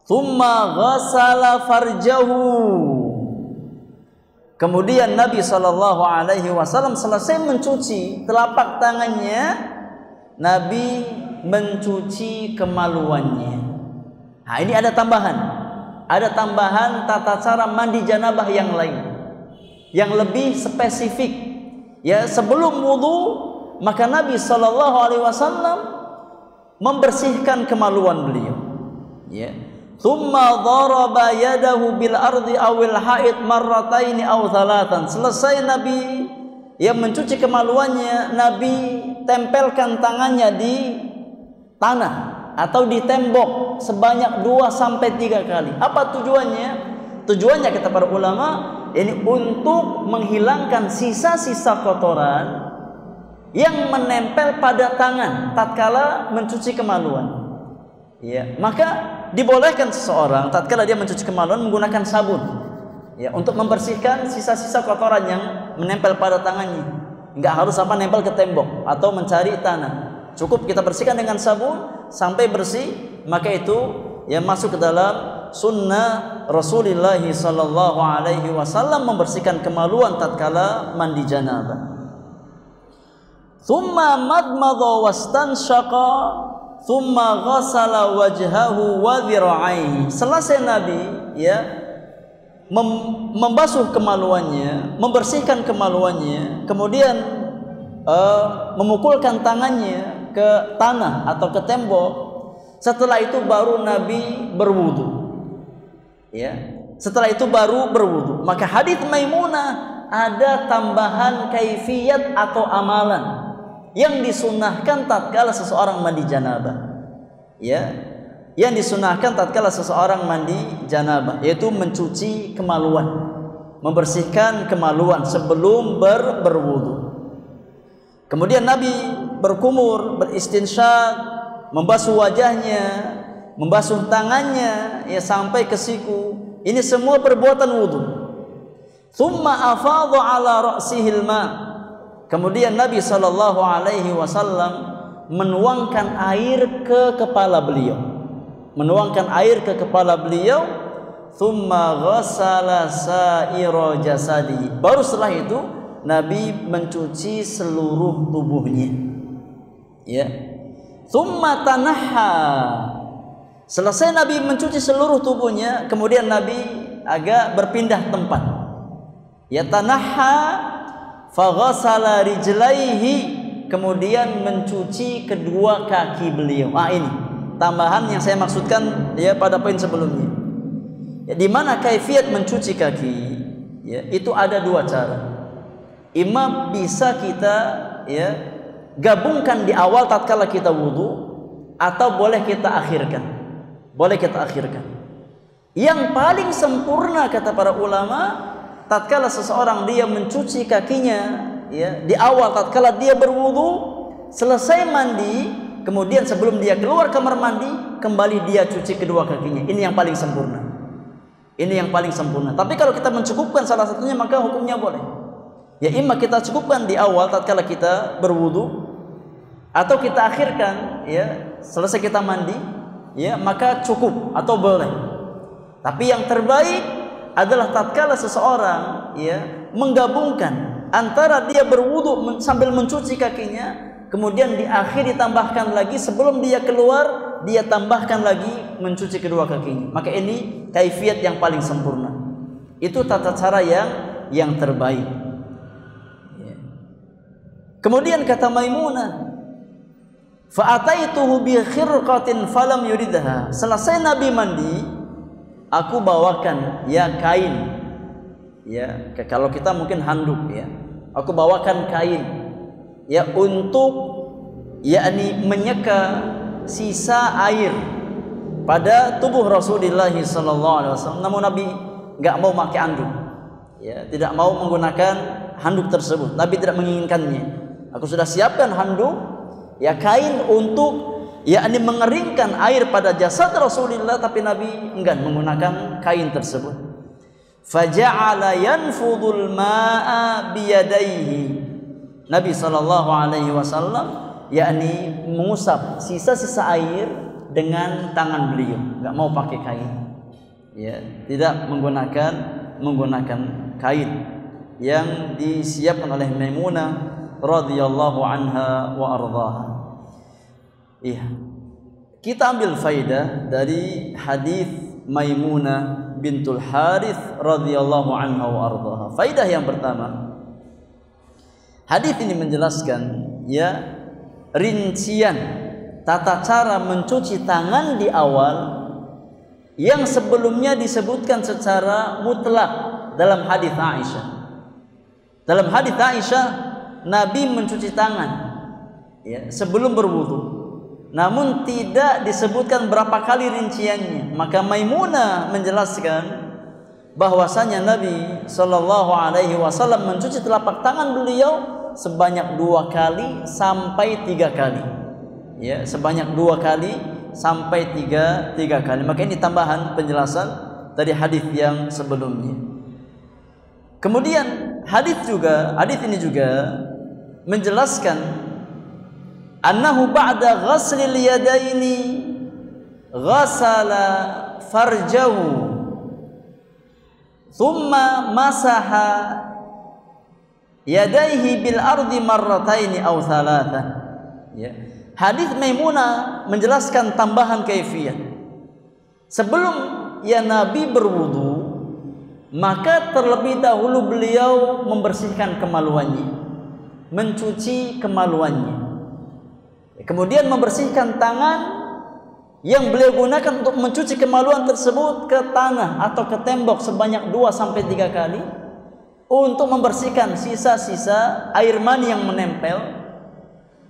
Tsumma ghassala farjahu. Kemudian Nabi sallallahu alaihi wasallam selesai mencuci telapak tangannya, Nabi mencuci kemaluannya. Nah, ini ada tambahan. Ada tambahan tata cara mandi janabah yang lain, yang lebih spesifik. Ya, sebelum wudu maka Nabi sallallahu alaihi wasallam membersihkan kemaluan beliau. Ya. Tsumma daraba yadahu bil ardi awil haid marrataini aw thalathan. Selesai Nabi mencuci kemaluannya, Nabi tempelkan tangannya di tanah atau di tembok sebanyak 2 sampai 3 kali. Apa tujuannya? Tujuannya kata para ulama ini untuk menghilangkan sisa-sisa kotoran yang menempel pada tangan tatkala mencuci kemaluan. Ya, maka dibolehkan seseorang tatkala dia mencuci kemaluan menggunakan sabun. Ya, untuk membersihkan sisa-sisa kotoran yang menempel pada tangannya. Enggak harus nempel ke tembok atau mencari tanah. Cukup kita bersihkan dengan sabun sampai bersih, maka itu masuk ke dalam sunnah Rasulullah sallallahu alaihi wasallam membersihkan kemaluan tatkala mandi janabah. Thumma madmadha wastanshaqa thumma ghassala wajhahu wa dhira'aihi. Selesai Nabi membasuh kemaluannya, membersihkan kemaluannya, kemudian memukulkan tangannya ke tanah atau ke tembok. Setelah itu baru Nabi berwudu. Ya. Setelah itu baru berwudu. Maka hadis Maimunah ada tambahan kaifiyat atau amalan yang disunahkan tatkala seseorang mandi janabah. Ya, yang disunahkan tatkala seseorang mandi janabah, yaitu mencuci kemaluan, membersihkan kemaluan sebelum berwudu. Kemudian Nabi berkumur, beristinsyak, membasuh wajahnya, membasuh tangannya sampai ke siku. Ini semua perbuatan wudu. Tsumma afadha ala ra'sihil ma'. Kemudian Nabi sallallahu alaihi wasallam menuangkan air ke kepala beliau. Menuangkan air ke kepala beliau, tsumma ghassala sa'ira jasadihi. Baru setelah itu Nabi mencuci seluruh tubuhnya. Ya. Tsumma tanahha. Selesai Nabi mencuci seluruh tubuhnya, kemudian Nabi agak berpindah tempat. Ya, tanahha faghasala rijlaihi, kemudian mencuci kedua kaki beliau. Ini tambahan yang saya maksudkan pada poin sebelumnya. Di mana kaifiyat mencuci kaki? Itu ada 2 cara. Imam bisa kita gabungkan di awal tatkala kita wudu, atau boleh kita akhirkan. Boleh kita akhirkan. Yang paling sempurna kata para ulama, tatkala seseorang dia mencuci kakinya di awal tatkala dia berwudu, selesai mandi, kemudian sebelum dia keluar kamar mandi kembali dia cuci kedua kakinya. Ini yang paling sempurna. Ini yang paling sempurna. Tapi kalau kita mencukupkan salah satunya maka hukumnya boleh. Imma kita cukupkan di awal tatkala kita berwudu, atau kita akhirkan selesai kita mandi maka cukup atau boleh. Tapi yang terbaik adalah tatkala seseorang menggabungkan antara dia berwudu sambil mencuci kakinya, kemudian di akhir ditambahkan lagi sebelum dia keluar dia tambahkan lagi mencuci kedua kakinya. Maka ini kaifiat yang paling sempurna. Itu tata cara yang terbaik. Kemudian kata Maimunah, fa'ataituhu bi khirqatin falam yuridha. Selesai Nabi mandi, aku bawakan kain. Kalau kita mungkin handuk Aku bawakan kain untuk menyeka sisa air pada tubuh Rasulullah sallallahu alaihi wasallam. Namun Nabi enggak mau pakai handuk. Tidak mau menggunakan handuk tersebut. Nabi tidak menginginkannya. Aku sudah siapkan handuk, kain untuk mengeringkan air pada jasad Rasulullah, tapi Nabi enggan menggunakan kain tersebut. Faja'ala yanfudul ma'a biyadaihi. Nabi sallallahu alaihi wasallam mengusap sisa-sisa air dengan tangan beliau, enggak mau pakai kain. Tidak menggunakan kain yang disiapkan oleh Maimunah radhiyallahu anha wa ardhaha. Kita ambil faidah dari hadis Maimunah bintul Harith radhiyallahu anha wa ardhaha. Faidah yang pertama, hadis ini menjelaskan rincian tata cara mencuci tangan di awal yang sebelumnya disebutkan secara mutlak dalam hadis Aisyah. Dalam hadis Aisyah, Nabi mencuci tangan sebelum berwudu, namun tidak disebutkan berapa kali rinciannya. Maka Maimunah menjelaskan bahwasanya Nabi sallallahu alaihi wasallam mencuci telapak tangan beliau sebanyak 2 kali sampai 3 kali. Sebanyak 2 kali sampai 3 kali. Maka ini tambahan penjelasan dari hadis yang sebelumnya. Kemudian hadis ini juga menjelaskan annahu ba'da ghaslil yadaini ghasala farjahu thumma masaha yadaihi bil ardi marrataini aw thalatha. Hadis Maimunah menjelaskan tambahan kaifiyat. Sebelum Nabi berwudu, maka terlebih dahulu beliau membersihkan kemaluannya, mencuci kemaluannya, kemudian membersihkan tangan yang beliau gunakan untuk mencuci kemaluan tersebut ke tanah atau ke tembok sebanyak 2-3 kali untuk membersihkan sisa-sisa air mani yang menempel.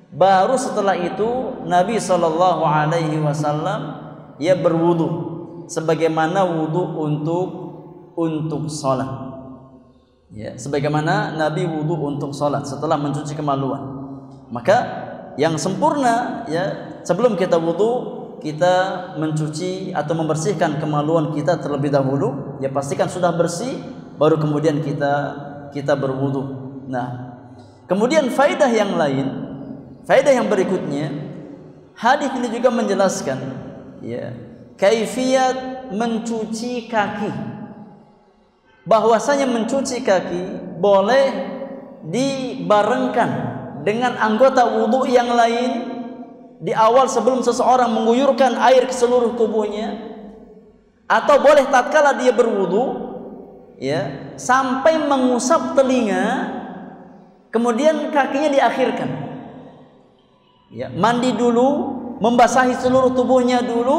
Baru setelah itu Nabi sallallahu alaihi wasallam berwudu sebagaimana wudu untuk salat. Sebagaimana Nabi wudu untuk salat setelah mencuci kemaluan. Maka yang sempurna sebelum kita wudu, kita mencuci atau membersihkan kemaluan kita terlebih dahulu. Pastikan sudah bersih, baru kemudian kita berwudu. Nah, kemudian faedah yang lain, faedah yang berikutnya, hadis ini juga menjelaskan kaifiyat mencuci kaki. Bahwasanya mencuci kaki boleh dibarengkan dengan anggota wudu yang lain di awal sebelum seseorang mengguyurkan air ke seluruh tubuhnya, atau boleh tatkala dia berwudu sampai mengusap telinga, kemudian kakinya diakhirkan. Mandi dulu, membasahi seluruh tubuhnya dulu,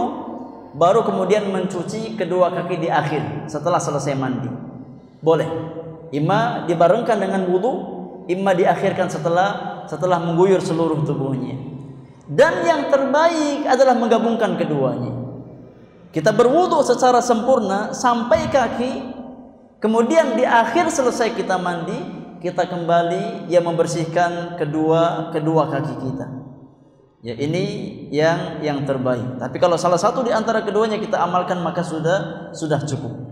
baru kemudian mencuci kedua kaki di akhir setelah selesai mandi. Boleh, imma dibarengkan dengan wudu, imma diakhirkan setelah mengguyur seluruh tubuhnya. Dan yang terbaik adalah menggabungkan keduanya. Kita berwudu secara sempurna sampai kaki, kemudian di akhir selesai kita mandi, kita kembali membersihkan kedua kaki kita. Ini yang terbaik. Tapi kalau salah satu di antara keduanya kita amalkan, maka sudah cukup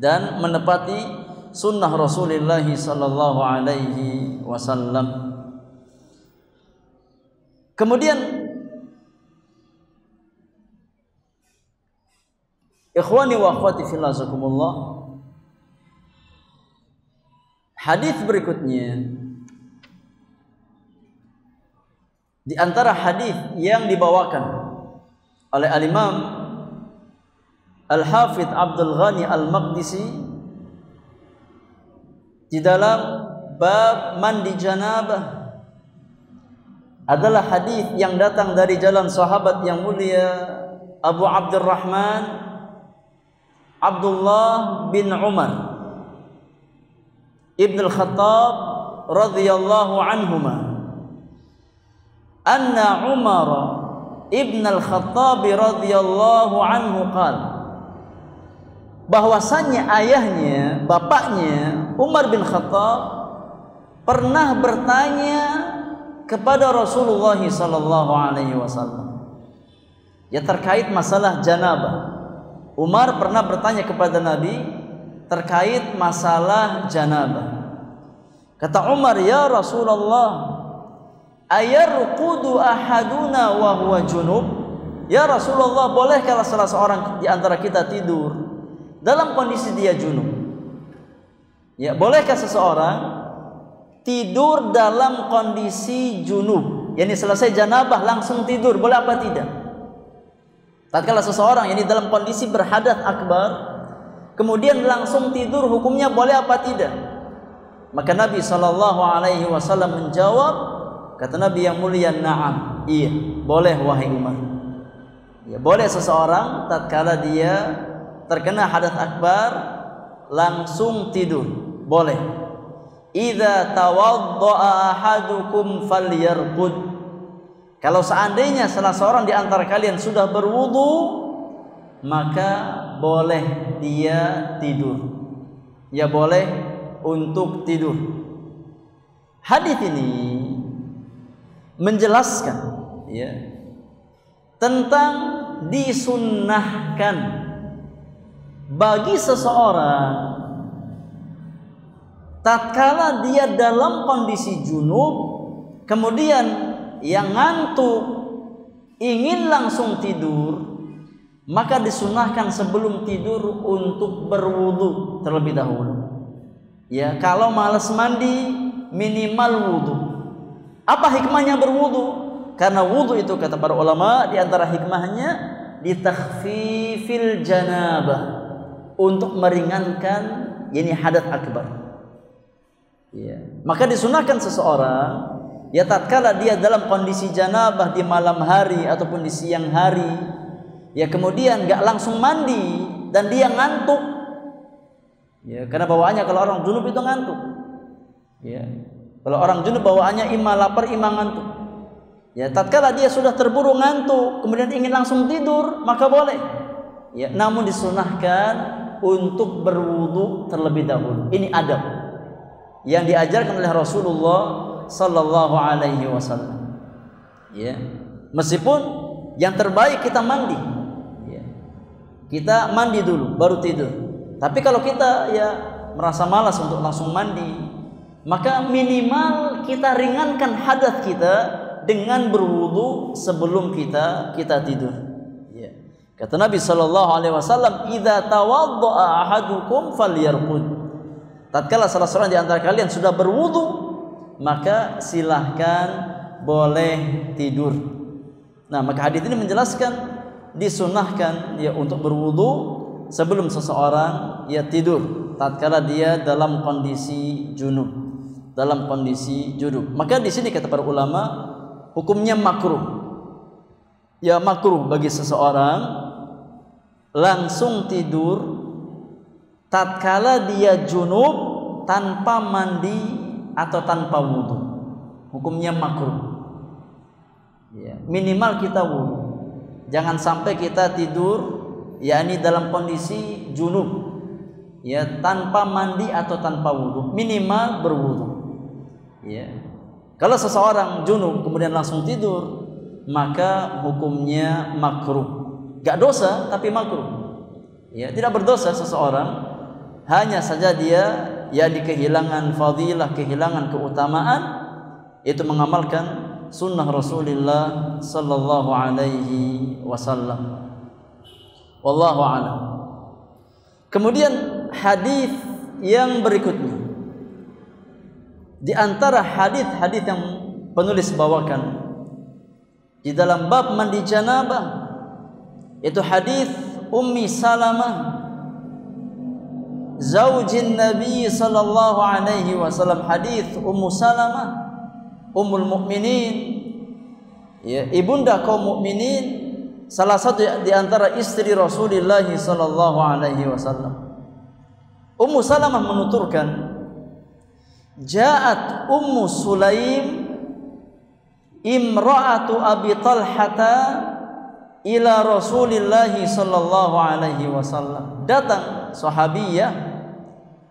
dan menepati sunnah Rasulullah sallallahu alaihi wasallam. Kemudian ikhwani wa akhwati fillah, hadis berikutnya di antara hadis yang dibawakan oleh Al-Imam Al-Hafidh Abdul Ghani Al-Maqdisi di dalam bab mandi janabah adalah hadis yang datang dari jalan sahabat yang mulia Abu Abdurrahman Abdullah bin Umar Ibn al-Khattab radhiyallahu anhuma anna Umar Ibn al-Khattab radhiyallahu anhu qala, bahwasannya ayahnya, bapaknya Umar bin Khattab pernah bertanya kepada Rasulullah sallallahu alaihi wasallam ya terkait masalah janabah. Umar pernah bertanya kepada Nabi terkait masalah janabah. Kata Umar, ya Rasulullah, ayarqudu ahaduna wa huwa junub? Ya Rasulullah, bolehkah salah seorang di antara kita tidur dalam kondisi dia junub? Ya, bolehkah seseorang tidur dalam kondisi junub? Yani selesai janabah langsung tidur, boleh apa tidak? Tatkala seseorang ini dalam kondisi berhadas akbar kemudian langsung tidur, hukumnya boleh apa tidak? Maka Nabi SAW menjawab, kata Nabi yang mulia, na'am, iya, boleh wahai Umar. Ya, boleh seseorang tatkala dia terkena hadas akbar langsung tidur, boleh. Idza tawaddaa ahadukum falyarqud. Kalau seandainya salah seorang di antara kalian sudah berwudu, maka boleh dia tidur. Ya, boleh untuk tidur. Hadis ini menjelaskan ya tentang disunnahkan bagi seseorang tatkala dia dalam kondisi junub kemudian yang ngantuk ingin langsung tidur, maka disunahkan sebelum tidur untuk berwudu terlebih dahulu. Ya, kalau malas mandi minimal wudu. Apa hikmahnya berwudu? Karena wudu itu kata para ulama di antara hikmahnya ditakhfifil janabah, untuk meringankan ini hadas akbar. Ya. Maka disunahkan seseorang ya tatkala dia dalam kondisi janabah di malam hari ataupun di siang hari, ya kemudian enggak langsung mandi dan dia ngantuk. Ya, karena bawaannya kalau orang junub itu ngantuk. Ya. Kalau orang junub bawaannya imma lapar imma ngantuk. Ya, tatkala dia sudah terburu ngantuk kemudian ingin langsung tidur, maka boleh. Ya, namun disunahkan untuk berwudu terlebih dahulu. Ini adab yang diajarkan oleh Rasulullah sallallahu alaihi wasallam. Ya. Meskipun yang terbaik kita mandi. Ya. Kita mandi dulu baru tidur. Tapi kalau kita ya merasa malas untuk langsung mandi, maka minimal kita ringankan hadas kita dengan berwudu sebelum kita tidur. Ya. Kata Nabi sallallahu alaihi wasallam, "Idza tawaddaa ahadukum falyarqud." Tatkala salah seorang di antara kalian sudah berwudu, maka silahkan boleh tidur. Nah, maka hadis ini menjelaskan disunahkan ya untuk berwudu sebelum seseorang ya tidur tatkala dia dalam kondisi junub. Dalam kondisi junub. Maka di sini kata para ulama hukumnya makruh. Ya makruh bagi seseorang langsung tidur tatkala dia junub tanpa mandi atau tanpa wudu. Hukumnya makruh. Ya, minimal kita wudu. Jangan sampai kita tidur yakni dalam kondisi junub. Ya, tanpa mandi atau tanpa wudu. Minimal berwudu. Ya. Kalau seseorang junub kemudian langsung tidur, maka hukumnya makruh. Gak dosa tapi makruh. Ya, tidak berdosa seseorang, hanya saja dia ya di kehilangan fadilah, kehilangan keutamaan itu mengamalkan sunnah Rasulullah sallallahu alaihi wasallam. Wallahu a'lam. Kemudian hadis yang berikutnya, di antara hadis-hadis yang penulis bawakan di dalam bab mandi janabah Itu hadis Ummi Salamah zaujin Nabi sallallahu alaihi wasallam, hadis Ummu Salamah Ummul Mukminin, ya, ibunda kaum mukminin, salah satu di antara istri Rasulullah sallallahu alaihi wasallam. Ummu Salamah menuturkan, ja'at Ummu Sulaim imra'atu Abi Talhata ila Rasulillah sallallahu alaihi wasallam. Datang sahabiyah,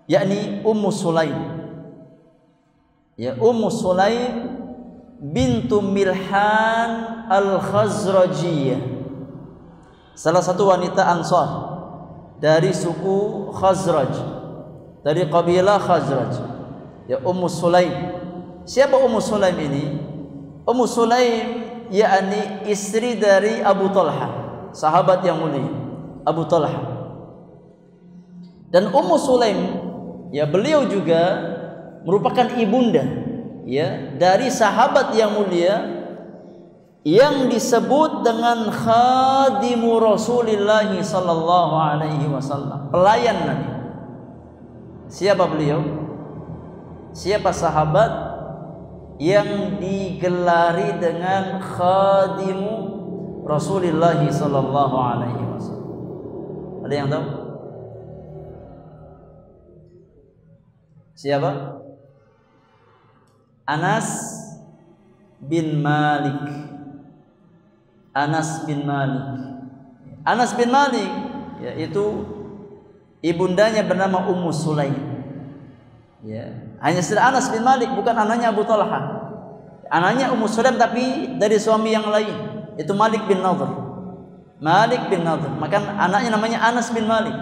yakni Ummu Sulaim, ya, Ummu Sulaim bintu Milhan al-Khazrajiyah, salah satu wanita Ansar dari suku Khazraj, dari kabilah Khazraj, ya, Ummu Sulaim. Siapa Ummu Sulaim ini? Ummu Sulaim yakni istri dari Abu Talha, sahabat yang mulia Abu Talha. Dan Ummu Sulaim, ya, beliau juga merupakan ibunda, ya, dari sahabat yang mulia yang disebut dengan khadimu Rasulullah sallallahu alaihi wasallam, pelayan Nabi. Siapa beliau? Siapa sahabat yang digelari dengan khadimu Rasulullah sallallahu alaihi wasallam? Ada yang tahu? Siapa? Anas bin Malik. Anas bin Malik. Anas bin Malik, yaitu ibundanya bernama Ummu Sulaim. Ya, hanya saja Anas bin Malik bukan anaknya Abu Talha. Anaknya Ummu Sulaim tapi dari suami yang lain, itu Malik bin Nadhr. Malik bin Nadhr, maka anaknya namanya Anas bin Malik.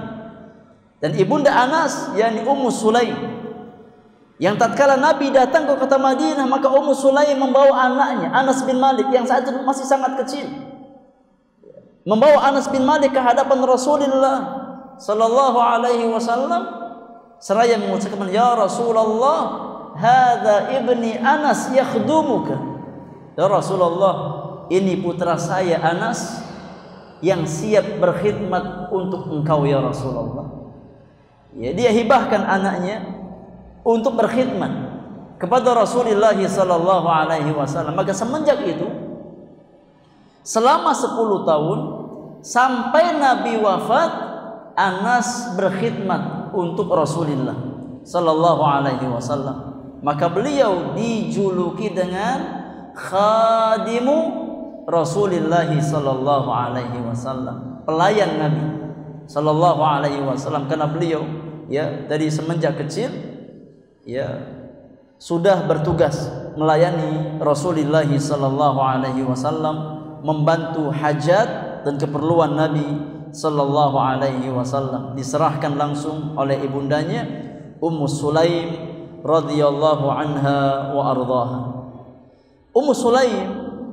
Dan ibunda Anas yakni Ummu Sulaim, yang tatkala Nabi datang ke kota Madinah, maka Ummu Sulaim membawa anaknya Anas bin Malik yang saat itu masih sangat kecil, membawa Anas bin Malik ke hadapan Rasulullah sallallahu alaihi wasallam, seraya mengucapkan, ya Rasulullah, hadza ibni Anas yakhdumuka. Ya Rasulullah, ini putra saya Anas yang siap berkhidmat untuk engkau ya Rasulullah. Ya, dia hibahkan anaknya untuk berkhidmat kepada Rasulullah sallallahu alaihi wasallam. Maka semenjak itu selama 10 tahun sampai Nabi wafat, Anas berkhidmat untuk Rasulullah sallallahu alaihi wasallam. Maka beliau dijuluki dengan khadimu Rasulullah sallallahu alaihi wasallam, pelayan Nabi sallallahu alaihi wasallam, karena beliau, ya, dari semenjak kecil, ya, sudah bertugas melayani Rasulullah sallallahu alaihi wasallam, membantu hajat dan keperluan Nabi sallallahu alaihi wasallam. Diserahkan langsung oleh ibundanya Ummu Sulaim radhiyallahu anha wa ardhaha. Ummu Sulaim,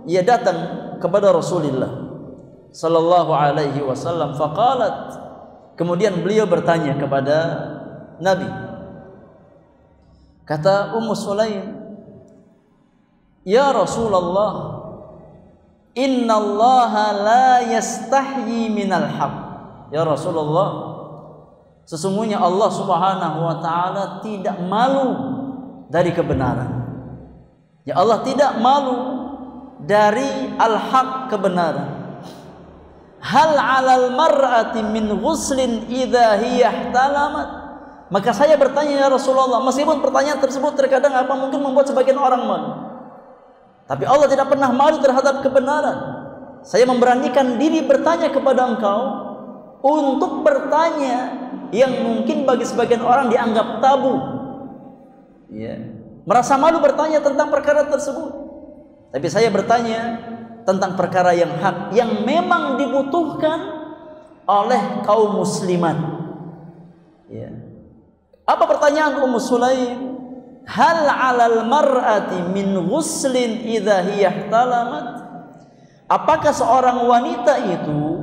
ia datang kepada Rasulullah sallallahu alaihi wasallam, faqalat, kemudian beliau bertanya kepada Nabi. Kata Ummu Sulaim, ya Rasulullah, innallaha la yastahyi minal haq. Ya Rasulullah, sesungguhnya Allah subhanahu wa ta'ala tidak malu dari kebenaran. Ya, Allah tidak malu dari al-haq, kebenaran. Hal 'alal mar'ati min ghuslin idza hiya ihtalamat. Maka saya bertanya, ya Rasulullah, meskipun pertanyaan tersebut terkadang mungkin membuat sebagian orang malu, tapi Allah tidak pernah malu terhadap kebenaran. Saya memberanikan diri bertanya kepada engkau untuk bertanya yang mungkin bagi sebagian orang dianggap tabu, ya, merasa malu bertanya tentang perkara tersebut. Tapi saya bertanya tentang perkara yang hak, yang memang dibutuhkan oleh kaum muslimat, ya. Apa pertanyaan Ummu Sulaim? Hal 'alal mar'ati min ghuslin idza hiya ihtalamat? Apakah seorang wanita itu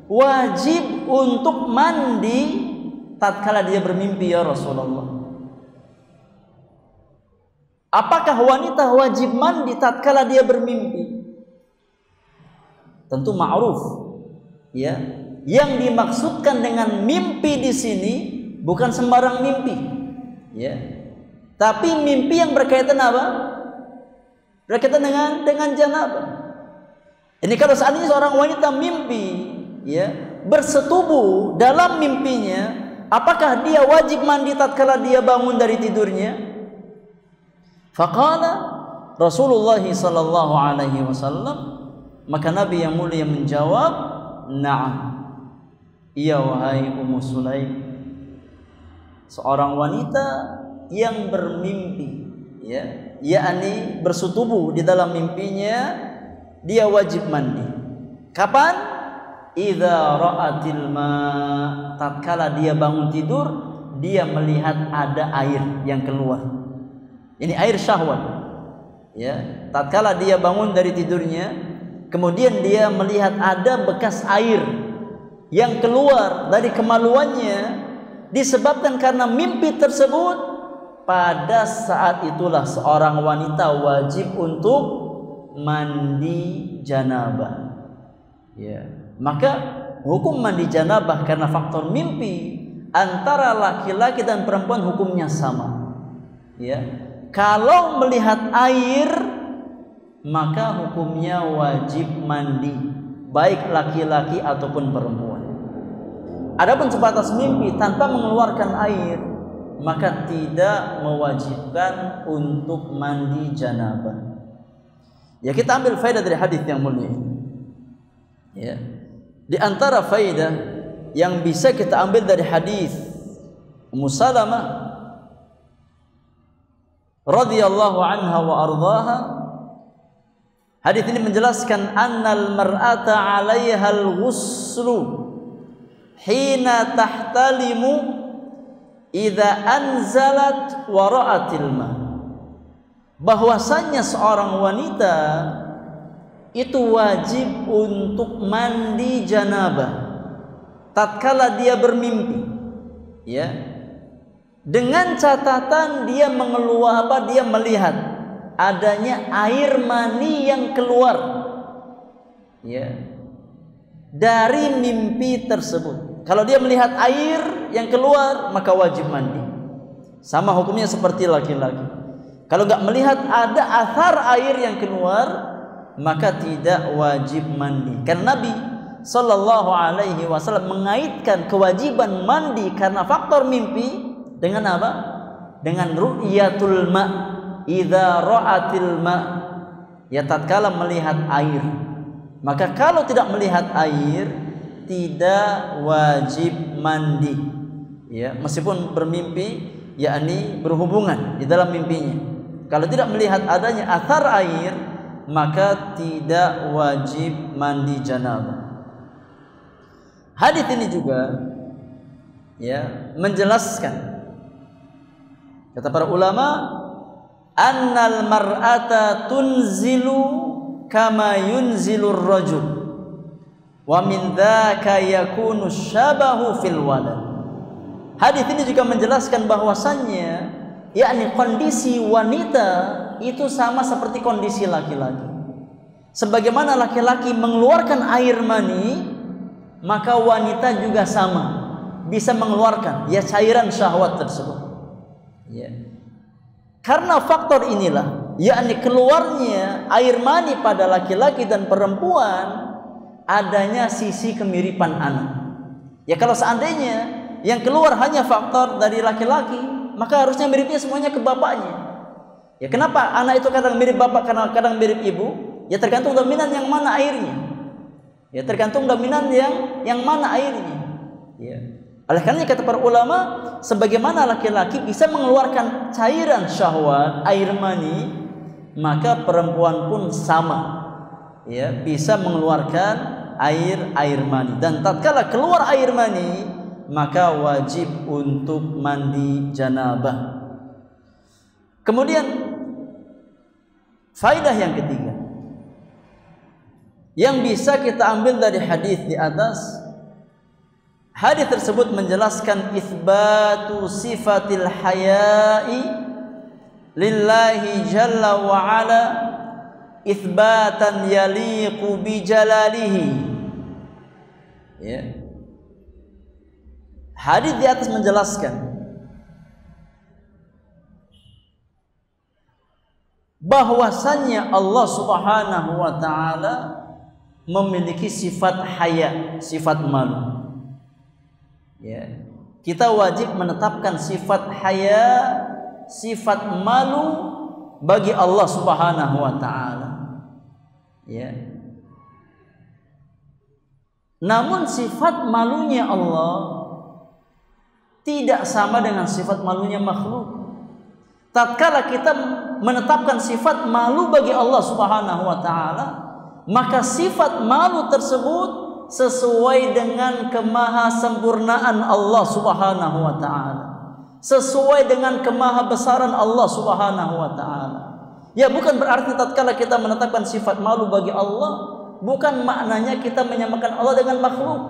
wajib untuk mandi tatkala dia bermimpi ya Rasulullah? Apakah wanita wajib mandi tatkala dia bermimpi? Tentu ma'ruf Ya, yang dimaksudkan dengan mimpi di sini bukan sembarang mimpi, ya. Tapi mimpi yang berkaitan apa? Berkaitan dengan janabah. Ini kalau seandainya seorang wanita mimpi, ya, bersetubuh dalam mimpinya, apakah dia wajib mandi tatkala dia bangun dari tidurnya? Faqala Rasulullah sallallahu alaihi wasallam, maka Nabi yang mulia menjawab, na'am. Iya wahai Ummu Sulaim. Seorang wanita yang bermimpi, ya, yakni bersetubuh di dalam mimpinya, dia wajib mandi. Kapan? Idza ra'atil ma, tatkala dia bangun tidur, dia melihat ada air yang keluar. Ini air syahwat. Ya, tatkala dia bangun dari tidurnya, kemudian dia melihat ada bekas air yang keluar dari kemaluannya disebabkan karena mimpi tersebut, pada saat itulah seorang wanita wajib untuk mandi janabah. Ya, maka hukum mandi janabah karena faktor mimpi antara laki-laki dan perempuan hukumnya sama. Ya, kalau melihat air maka hukumnya wajib mandi, baik laki-laki ataupun perempuan. Adapun sebatas mimpi tanpa mengeluarkan air, maka tidak mewajibkan untuk mandi janabah. Ya, kita ambil faedah dari hadis yang mulia ini. Ya, di antara faedah yang bisa kita ambil dari hadis Ummu Salamah radhiyallahu anha wa ardhaha, hadis ini menjelaskan annal mar'ata 'alaihal ghuslu hina tahtalimu idza anzalat wa ra'atil ma, bahwasanya seorang wanita itu wajib untuk mandi janabah tatkala dia bermimpi, ya, dengan catatan dia dia melihat adanya air mani yang keluar, ya, dari mimpi tersebut. Kalau dia melihat air yang keluar, maka wajib mandi. Sama hukumnya seperti laki-laki. Kalau nggak melihat ada athar air yang keluar, maka tidak wajib mandi. Karena Nabi Sallallahu Alaihi Wasallam mengaitkan kewajiban mandi karena faktor mimpi dengan apa? Dengan ru'yatul ma, idza ra'atil ma, ya, tatkala melihat air. Maka kalau tidak melihat air, tidak wajib mandi, ya, meskipun bermimpi, yakni berhubungan di dalam mimpinya. Kalau tidak melihat adanya athar air, maka tidak wajib mandi janabah. Hadis ini juga, ya, menjelaskan, kata para ulama, annal mar'ata tunzilu kama yunzilur rajul wa min dzaka yakunu syabahu fil walad. Hadis ini juga menjelaskan bahwasannya, yakni kondisi wanita itu sama seperti kondisi laki-laki. Sebagaimana laki-laki mengeluarkan air mani, maka wanita juga sama, bisa mengeluarkan, ya, cairan syahwat tersebut. Ya. Karena faktor inilah, yakni keluarnya air mani pada laki-laki dan perempuan, adanya sisi kemiripan anak. Ya, kalau seandainya yang keluar hanya faktor dari laki-laki, maka harusnya miripnya semuanya ke bapaknya. Ya, kenapa anak itu kadang mirip bapak, kadang mirip ibu? Ya, tergantung dominan yang mana airnya. Ya, tergantung dominan yang mana airnya. Ya. Oleh karena kata para ulama, sebagaimana laki-laki bisa mengeluarkan cairan syahwat, air mani, maka perempuan pun sama. Ya, bisa mengeluarkan air mani, dan tatkala keluar air mani, maka wajib untuk mandi janabah. Kemudian faedah yang ketiga yang bisa kita ambil dari hadis di atas, hadis tersebut menjelaskan itsbatu sifatil haya'i lillahi jalla wa ala itsbatan yaliqu bi jalalihi Ya. Hadis di atas menjelaskan bahwasannya Allah Subhanahu wa taala memiliki sifat haya, sifat malu. Ya. Kita wajib menetapkan sifat haya, sifat malu bagi Allah Subhanahu wa taala. Ya. Namun sifat malunya Allah tidak sama dengan sifat malunya makhluk. Tatkala kita menetapkan sifat malu bagi Allah Subhanahu wa taala, maka sifat malu tersebut sesuai dengan kemahasempurnaan Allah Subhanahu wa taala, sesuai dengan kemahabesaran Allah Subhanahu wa taala. Ya, bukan berarti tatkala kita menetapkan sifat malu bagi Allah, bukan maknanya kita menyamakan Allah dengan makhluk.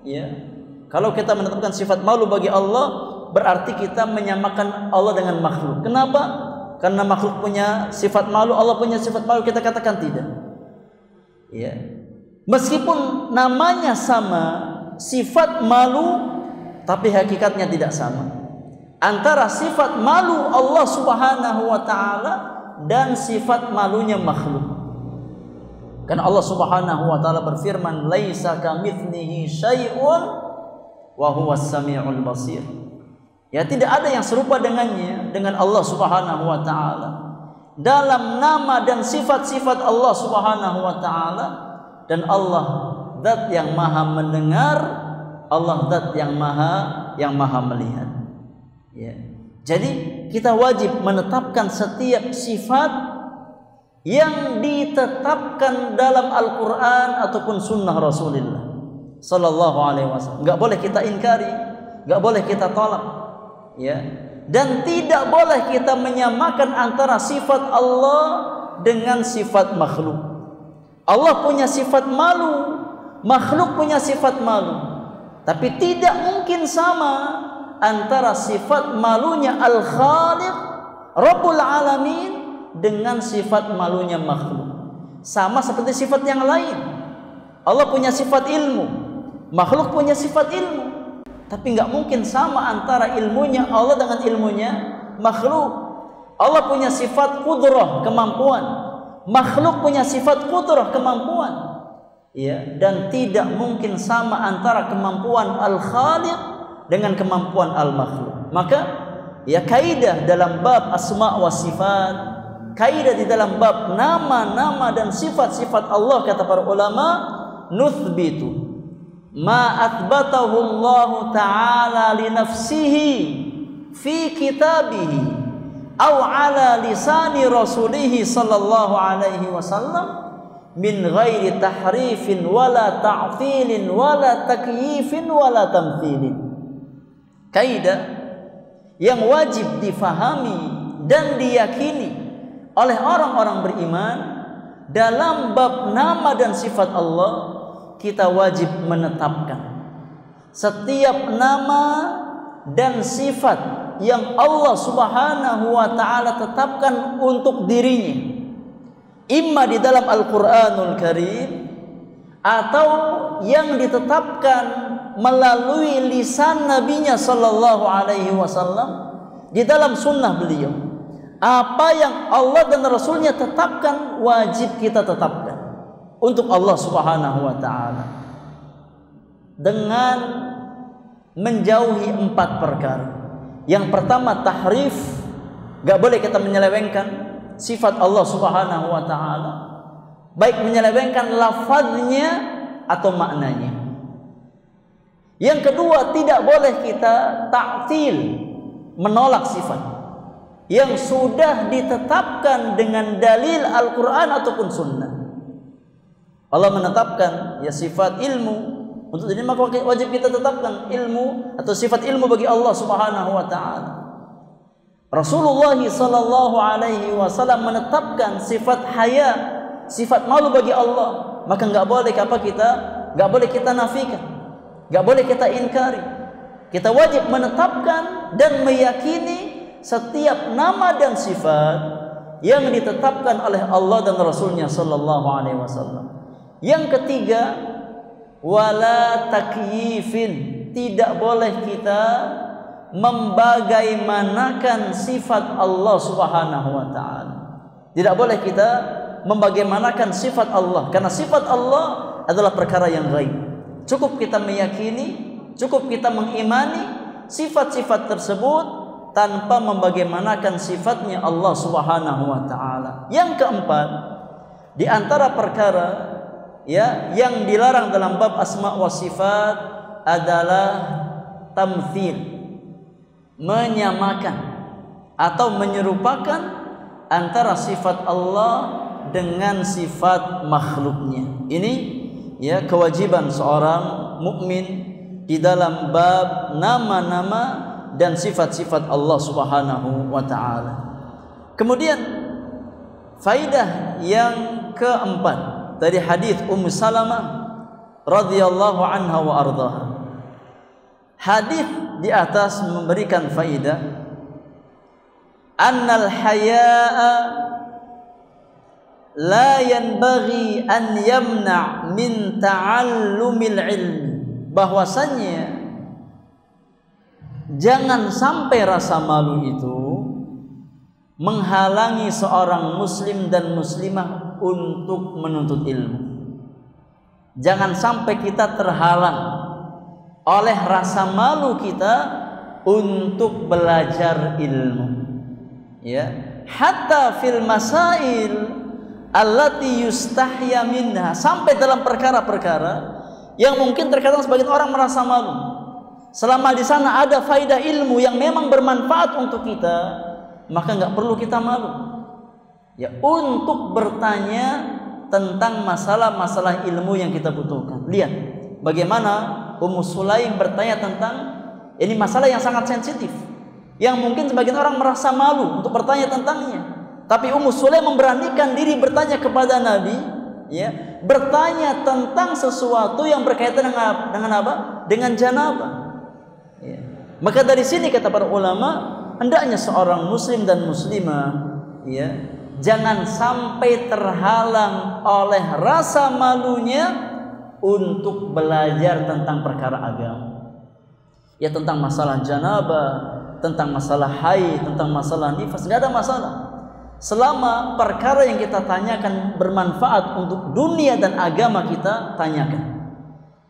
Ya. Kalau kita menetapkan sifat malu bagi Allah, berarti kita menyamakan Allah dengan makhluk. Kenapa? Karena makhluk punya sifat malu, Allah punya sifat malu, kita katakan tidak. Ya. Meskipun namanya sama, sifat malu, tapi hakikatnya tidak sama. Antara sifat malu Allah Subhanahu wa taala dan sifat malunya makhluk. Karena Allah Subhanahu wa taala berfirman, "Laisa kamitslihi syai'un wa huwas samiul basir." Ya, tidak ada yang serupa dengannya, dengan Allah Subhanahu wa taala. Dalam nama dan sifat-sifat Allah Subhanahu wa taala, dan Allah zat yang maha mendengar, Allah zat yang maha melihat. Ya. Jadi kita wajib menetapkan setiap sifat yang ditetapkan dalam Al-Quran ataupun Sunnah Rasulullah Sallallahu Alaihi Wasallam. Nggak boleh kita ingkari, nggak boleh kita tolak, ya. Dan tidak boleh kita menyamakan antara sifat Allah dengan sifat makhluk. Allah punya sifat malu, makhluk punya sifat malu, tapi tidak mungkin sama antara sifat malunya Al-Khaliq Rabbul Alamin dengan sifat malunya makhluk. Sama seperti sifat yang lain. Allah punya sifat ilmu, makhluk punya sifat ilmu, tapi nggak mungkin sama antara ilmunya Allah dengan ilmunya makhluk. Allah punya sifat qudrah, kemampuan, makhluk punya sifat qudrah, kemampuan. Ya, dan tidak mungkin sama antara kemampuan Al-Khaliq dengan kemampuan Al-Makhluk. Maka ya, kaidah dalam bab asma wa sifat, kaidah di dalam bab nama-nama dan sifat-sifat Allah, kata para ulama, nuthbitu ma athbatahu Allah ta'ala li nafsihi fi kitabihi aw ala lisani rasulih sallallahu alaihi wasallam min ghairi tahrifin wala ta'tilin wala takyifin wala tamthilin. Kaidah yang wajib difahami dan diyakini oleh orang-orang beriman dalam bab nama dan sifat Allah, kita wajib menetapkan setiap nama dan sifat yang Allah Subhanahu wa taala tetapkan untuk dirinya, imma di dalam Al-Qur'anul Karim atau yang ditetapkan melalui lisan nabinya sallallahu alaihi wasallam di dalam sunnah beliau. Apa yang Allah dan Rasulnya tetapkan, wajib kita tetapkan untuk Allah Subhanahu wa ta'ala, dengan menjauhi 4 perkara. Yang pertama, tahrif. Gak boleh kita menyelewengkan sifat Allah Subhanahu wa ta'ala, baik menyelewengkan lafaznya atau maknanya. Yang kedua, tidak boleh kita ta'til, menolak sifat yang sudah ditetapkan dengan dalil Al-Quran ataupun Sunnah. Allah menetapkan ya sifat ilmu, untuk ini maka wajib kita tetapkan ilmu atau sifat ilmu bagi Allah Subhanahu wa ta'ala. Rasulullah sallallahu alaihi wasallam menetapkan sifat haya, sifat malu bagi Allah, maka nggak boleh nggak boleh kita nafikan, nggak boleh kita ingkari. Kita wajib menetapkan dan meyakini setiap nama dan sifat yang ditetapkan oleh Allah dan Rasulnya sallallahu alaihi wasallam. Yang ketiga, wala takyifin. Tidak boleh kita membagaimanakan sifat Allah Subhanahu wa taala. Tidak boleh kita membagaimanakan sifat Allah, karena sifat Allah adalah perkara yang gaib. Cukup kita meyakini, cukup kita mengimani sifat-sifat tersebut tanpa membagaimanakan sifatnya Allah Subhanahu wa taala. Yang keempat, di antara perkara yang dilarang dalam bab asma wa sifat adalah tamtsil, menyamakan atau menyerupakan antara sifat Allah dengan sifat makhluknya. Ini kewajiban seorang mukmin di dalam bab nama-nama dan sifat-sifat Allah Subhanahu wa taala. Kemudian faidah yang keempat dari hadis Ummu Salamah radhiyallahu anha wa ardhaha. Hadis di atas memberikan faidah annal haya'a la yanbaghi an yamna' min ta'allumil ilmi, bahwasannya jangan sampai rasa malu itu menghalangi seorang muslim dan muslimah untuk menuntut ilmu. Jangan sampai kita terhalang oleh rasa malu kita untuk belajar ilmu. Hatta fil masail allati yustahya minha, sampai dalam perkara-perkara yang mungkin terkadang sebagian orang merasa malu. Selama di sana ada faidah ilmu yang memang bermanfaat untuk kita, maka nggak perlu kita malu untuk bertanya tentang masalah-masalah ilmu yang kita butuhkan. Lihat bagaimana Ummu Sulaim bertanya tentang ini masalah yang sangat sensitif, yang mungkin sebagian orang merasa malu untuk bertanya tentangnya. Tapi Ummu Sulaim memberanikan diri bertanya kepada Nabi, bertanya tentang sesuatu yang berkaitan dengan apa? Dengan janabah. Maka dari sini kata para ulama, hendaknya seorang muslim dan muslimah jangan sampai terhalang oleh rasa malunya untuk belajar tentang perkara agama. Tentang masalah janabah, tentang masalah haid, tentang masalah nifas, tidak ada masalah. Selama perkara yang kita tanyakan bermanfaat untuk dunia dan agama kita, tanyakan.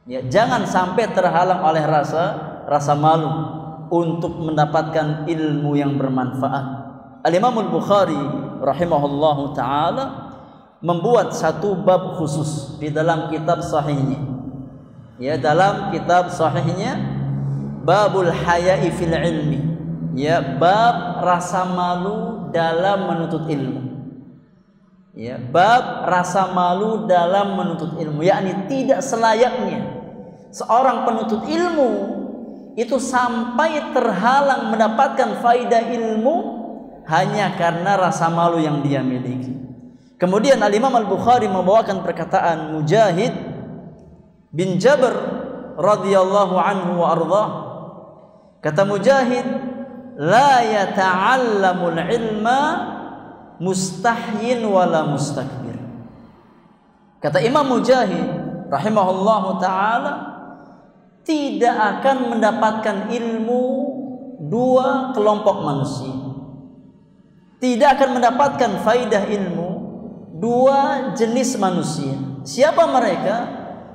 Jangan sampai terhalang oleh rasa malu untuk mendapatkan ilmu yang bermanfaat. Al-Imam Al-Bukhari rahimahullahu taala membuat satu bab khusus di dalam kitab sahihnya. Dalam kitab sahihnya, babul haya'i fil ilmi. Bab rasa malu dalam menuntut ilmu. Bab rasa malu dalam menuntut ilmu, yakni tidak selayaknya seorang penuntut ilmu itu sampai terhalang mendapatkan faidah ilmu hanya karena rasa malu yang dia miliki. Kemudian Al-Imam Al-Bukhari membawakan perkataan Mujahid bin Jabr radhiyallahu anhu wa ardhah. Kata Mujahid, la yata'allamul ilma mustahyin wala mustakbir. Kata Imam Mujahid rahimahullahu taala, tidak akan mendapatkan ilmu dua kelompok manusia. Tidak akan mendapatkan faidah ilmu dua jenis manusia. Siapa mereka?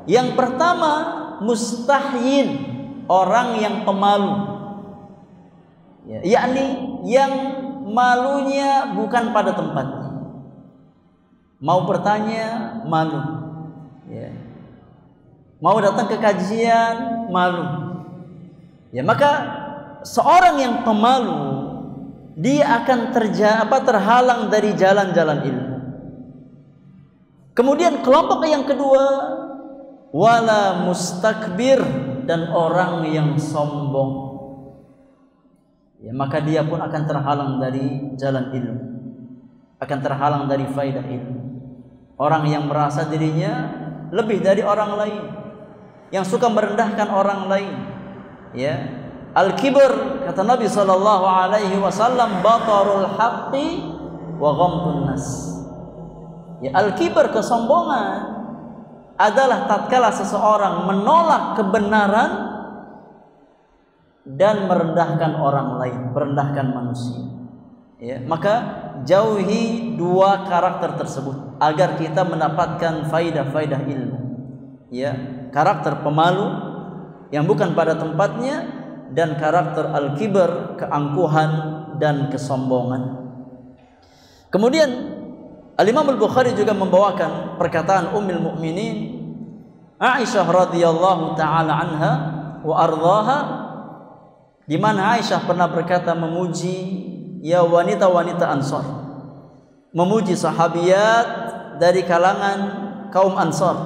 Yang pertama, mustahyin, orang yang pemalu. Yakni yang malunya bukan pada tempatnya. Mau bertanya, malu. Mau datang ke kajian, malu. Maka seorang yang pemalu, dia akan terhalang dari jalan-jalan ilmu. Kemudian kelompok yang kedua, wala mustakbir, dan orang yang sombong. Maka dia pun akan terhalang dari jalan ilmu, akan terhalang dari faidah ilmu. Orang yang merasa dirinya lebih dari orang lain, yang suka merendahkan orang lain. Al-kibr, kata Nabi SAW, batarul haqqi wa ghamtun nas. Al-kibr, kesombongan, adalah tatkala seseorang menolak kebenaran dan merendahkan orang lain, merendahkan manusia. Ya, maka jauhi dua karakter tersebut agar kita mendapatkan faidah-faidah ilmu. Ya, karakter pemalu yang bukan pada tempatnya dan karakter al-kibar, keangkuhan dan kesombongan. Kemudian Al-Imam Al-Bukhari juga membawakan perkataan Ummul Mukminin Aisyah radhiyallahu taala anha wa ardhaha, di mana Aisyah pernah berkata memuji ya wanita-wanita Ansar, memuji sahabiyat dari kalangan kaum Ansar.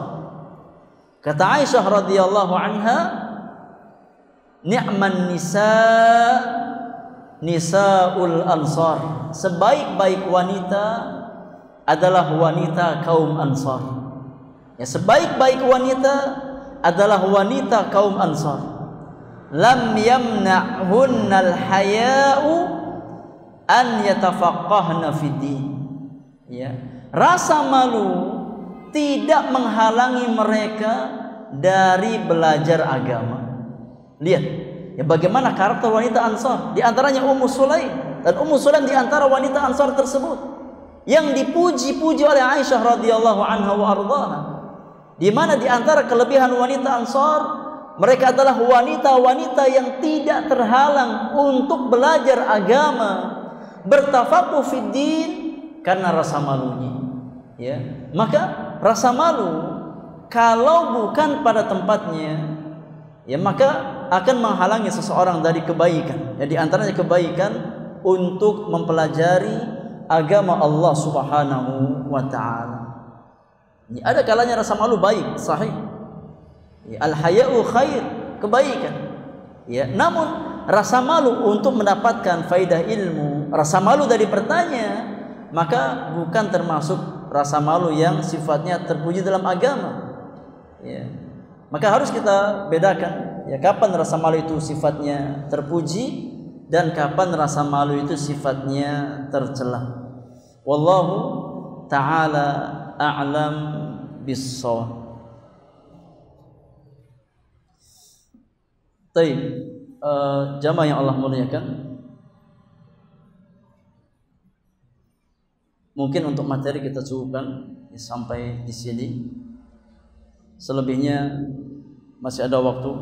Kata Aisyah radhiyallahu anha, ni'man nisa nisaul Ansar, sebaik-baik wanita adalah wanita kaum Ansar. Ya, sebaik-baik wanita adalah wanita kaum Ansar. Lam yamna'hunnal haya'u an yatafaqqahna fid din. Ya, rasa malu tidak menghalangi mereka dari belajar agama. Lihat ya bagaimana karakter wanita Ansar, di antaranya Ummu Sulaim, dan Ummu Sulaim di antara wanita Ansar tersebut yang dipuji-puji oleh Aisyah radhiyallahu anha wa ardhaha, di mana di antara kelebihan wanita Ansar, mereka adalah wanita-wanita yang tidak terhalang untuk belajar agama, bertafaquh fid din karena rasa malunya. Ya, maka rasa malu kalau bukan pada tempatnya, ya maka akan menghalangi seseorang dari kebaikan. Ya, di antaranya kebaikan untuk mempelajari agama Allah Subhanahu wa taala. Ya, ada kalanya rasa malu baik, sahih. Ya, al-haya'u khair, kebaikan. Ya, namun rasa malu untuk mendapatkan faidah ilmu, rasa malu dari bertanya, maka bukan termasuk rasa malu yang sifatnya terpuji dalam agama. Ya, maka harus kita bedakan ya kapan rasa malu itu sifatnya terpuji dan kapan rasa malu itu sifatnya tercela. Wallahu ta'ala a'lam bis-shawab. Baik, jamaah yang Allah muliakan, mungkin untuk materi kita cukupkan sampai di sini. Selebihnya masih ada waktu,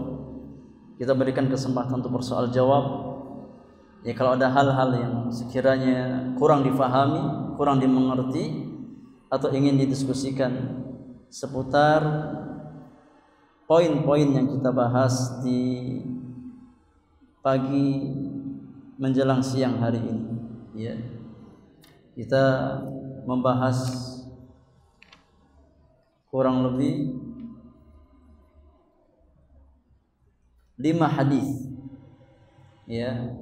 kita berikan kesempatan untuk bersoal jawab. Ya, kalau ada hal-hal yang sekiranya kurang difahami, kurang dimengerti, atau ingin didiskusikan seputar poin-poin yang kita bahas di pagi menjelang siang hari ini, ya, kita membahas kurang lebih 5 hadis. Ya,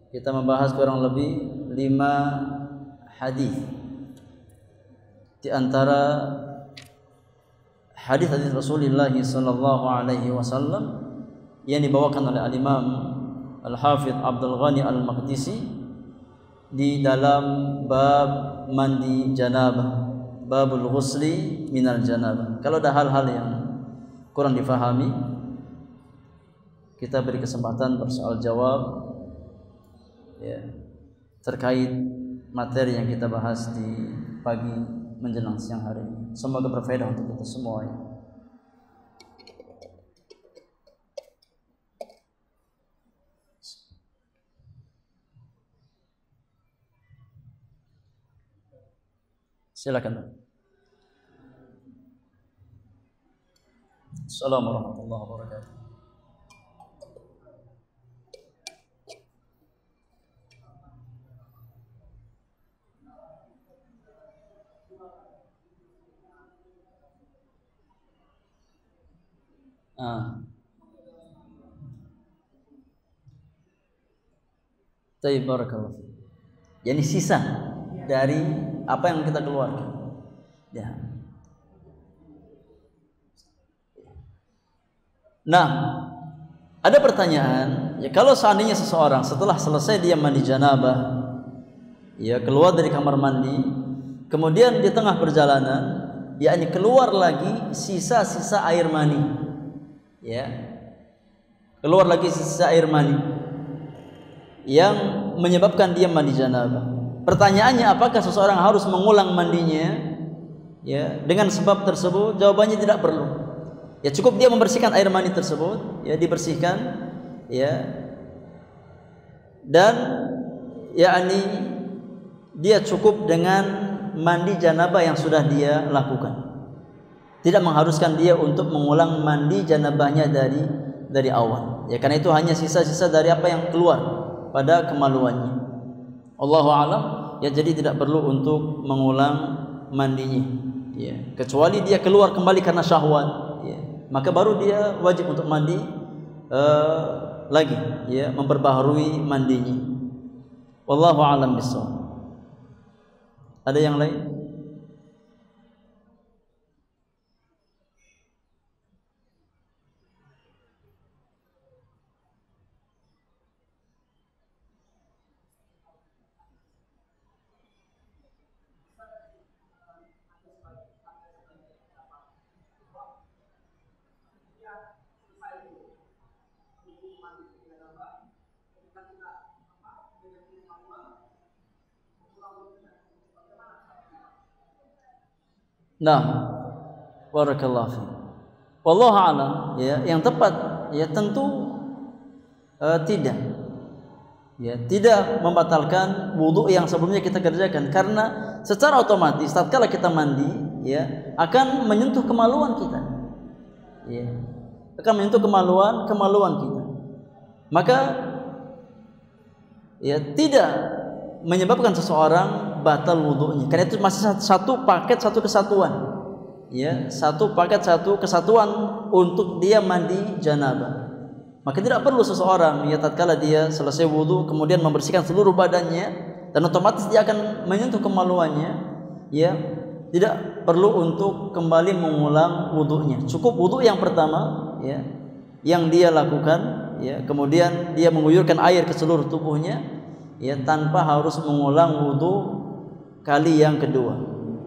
kita membahas kurang lebih 5 hadis. Di antara hadis-hadis Rasulullah sallallahu alaihi wasallam yang dibawakan oleh Al-Imam Al-Hafidz Abdul Ghani Al-Maqdisi di dalam bab mandi janabah, babul ghusli minal janabah. Kalau ada hal-hal yang kurang difahami, kita beri kesempatan bersoal jawab, ya, terkait materi yang kita bahas di pagi menjelang siang hari ini. Semoga berfaedah untuk kita semua, ya. Silakan. Assalamualaikum warahmatullahi wabarakatuh. Tayyib, barakallahu. Jadi sisa dari apa yang kita keluarkan. Ya. Nah, ada pertanyaan, ya, kalau seandainya seseorang setelah selesai dia mandi janabah, ya, keluar dari kamar mandi, kemudian di tengah perjalanan yakni keluar lagi sisa-sisa air mani. Ya. Keluar lagi sisa air mani yang menyebabkan dia mandi janabah. Pertanyaannya, apakah seseorang harus mengulang mandinya? Ya, dengan sebab tersebut, jawabannya tidak perlu. Ya, cukup dia membersihkan air mani tersebut, ya dibersihkan, ya. Dan yakni dia cukup dengan mandi janabah yang sudah dia lakukan. Tidak mengharuskan dia untuk mengulang mandi janabahnya dari awal. Ya, karena itu hanya sisa-sisa dari apa yang keluar pada kemaluannya. Allahu a'lam. Ya, jadi tidak perlu untuk mengulang mandinya. Ya, kecuali dia keluar kembali karena syahwat. Ya, maka baru dia wajib untuk mandi lagi. Ya, memperbaharui mandinya. Wallahu a'lam bishawab. Ada yang lain? Nah, barakallahu fi. Wallahu a'lam, ya, yang tepat ya tentu tidak. Ya, tidak membatalkan wudu yang sebelumnya kita kerjakan, karena secara otomatis tatkala kita mandi, ya, akan menyentuh kemaluan kita. Ya, akan menyentuh kemaluan kita. Maka ya tidak menyebabkan seseorang batal wudunya, karena itu masih satu paket, satu kesatuan. Ya, satu paket, satu kesatuan untuk dia mandi janabah. Maka tidak perlu seseorang, ya, tatkala dia selesai wudu kemudian membersihkan seluruh badannya dan otomatis dia akan menyentuh kemaluannya, ya, tidak perlu untuk kembali mengulang wudunya. Cukup wudu yang pertama, ya, yang dia lakukan, ya, kemudian dia mengguyurkan air ke seluruh tubuhnya, ya, tanpa harus mengulang wudu kali yang kedua.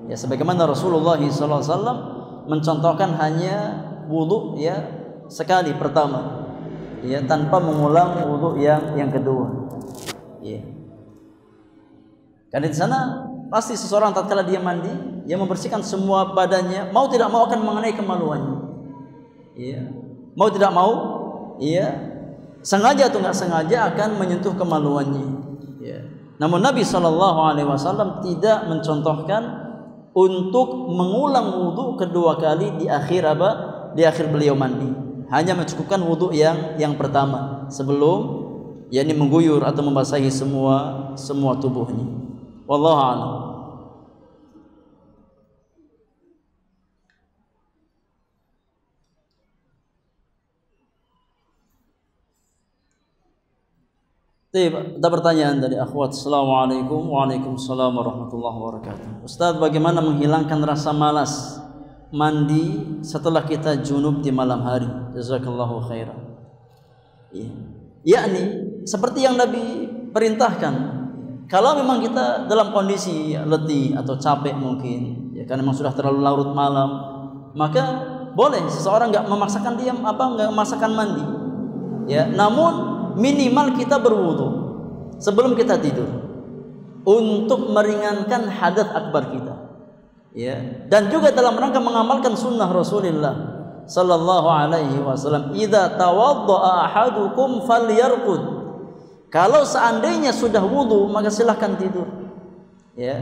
Ya, sebagaimana Rasulullah SAW mencontohkan hanya wudu, ya, sekali pertama, ya, tanpa mengulang wudu yang kedua. Ya. Karena di sana pasti seseorang tatkala dia mandi, dia membersihkan semua badannya, mau tidak mau akan mengenai kemaluannya. Ya. Mau tidak mau, ya, sengaja atau nggak sengaja akan menyentuh kemaluannya. Ya. Namun Nabi SAW tidak mencontohkan untuk mengulang wudu kedua kali di akhir apa? Di akhir beliau mandi. Hanya mencukupkan wudu yang pertama sebelum, yakni mengguyur atau membasahi semua tubuhnya. Wallahu a'lam. Ada pertanyaan dari akhwat. Assalamualaikum. Waalaikumsalam warahmatullahi wabarakatuh. Ustaz, bagaimana menghilangkan rasa malas mandi setelah kita junub di malam hari? Jazakallahu khairan. Ya. Yakni seperti yang Nabi perintahkan. Kalau memang kita dalam kondisi letih atau capek mungkin, ya, karena memang sudah terlalu larut malam, maka boleh seseorang nggak memaksakan nggak memaksakan mandi. Ya, namun minimal kita berwudu sebelum kita tidur untuk meringankan hadas akbar kita, ya, dan juga dalam rangka mengamalkan sunnah Rasulullah sallallahu alaihi wasallam, idza tawaddaa ahadukum falyarqud. Kalau seandainya sudah wudu maka silahkan tidur, ya.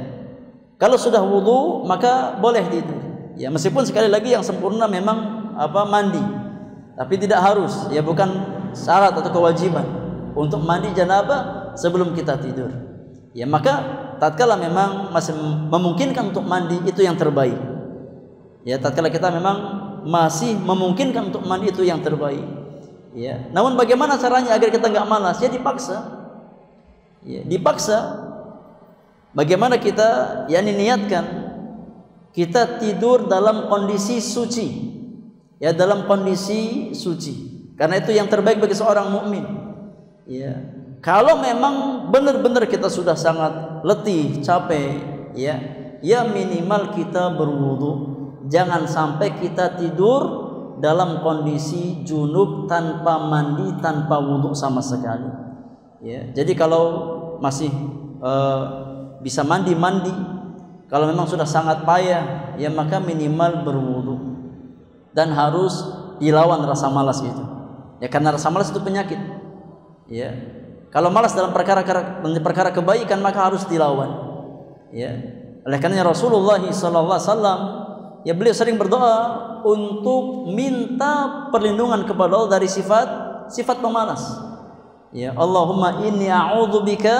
Kalau sudah wudu maka boleh tidur, ya, meskipun sekali lagi yang sempurna memang mandi, tapi tidak harus, ya, bukan syarat atau kewajiban untuk mandi janabah sebelum kita tidur. Ya, maka tatkala memang masih memungkinkan untuk mandi, itu yang terbaik. Ya, tatkala kita memang masih memungkinkan untuk mandi, itu yang terbaik. Ya, namun bagaimana caranya agar kita nggak malas? Ya dipaksa. Ya, dipaksa. Bagaimana kita niatkan kita tidur dalam kondisi suci. Ya, dalam kondisi suci. Karena itu yang terbaik bagi seorang mukmin. Ya. Kalau memang benar-benar kita sudah sangat letih, capek, ya minimal kita berwudu jangan sampai kita tidur dalam kondisi junub, tanpa mandi, tanpa wudhu sama sekali. Ya, jadi kalau masih bisa mandi, kalau memang sudah sangat payah, ya maka minimal berwudhu, dan harus dilawan rasa malas itu. Ya, karena rasa malas itu penyakit. Ya, kalau malas dalam perkara kebaikan maka harus dilawan. Ya, oleh karena Rasulullah SAW, ya beliau sering berdoa untuk minta perlindungan kepada Allah dari sifat pemalas. Ya, Allahumma inni a'udzubika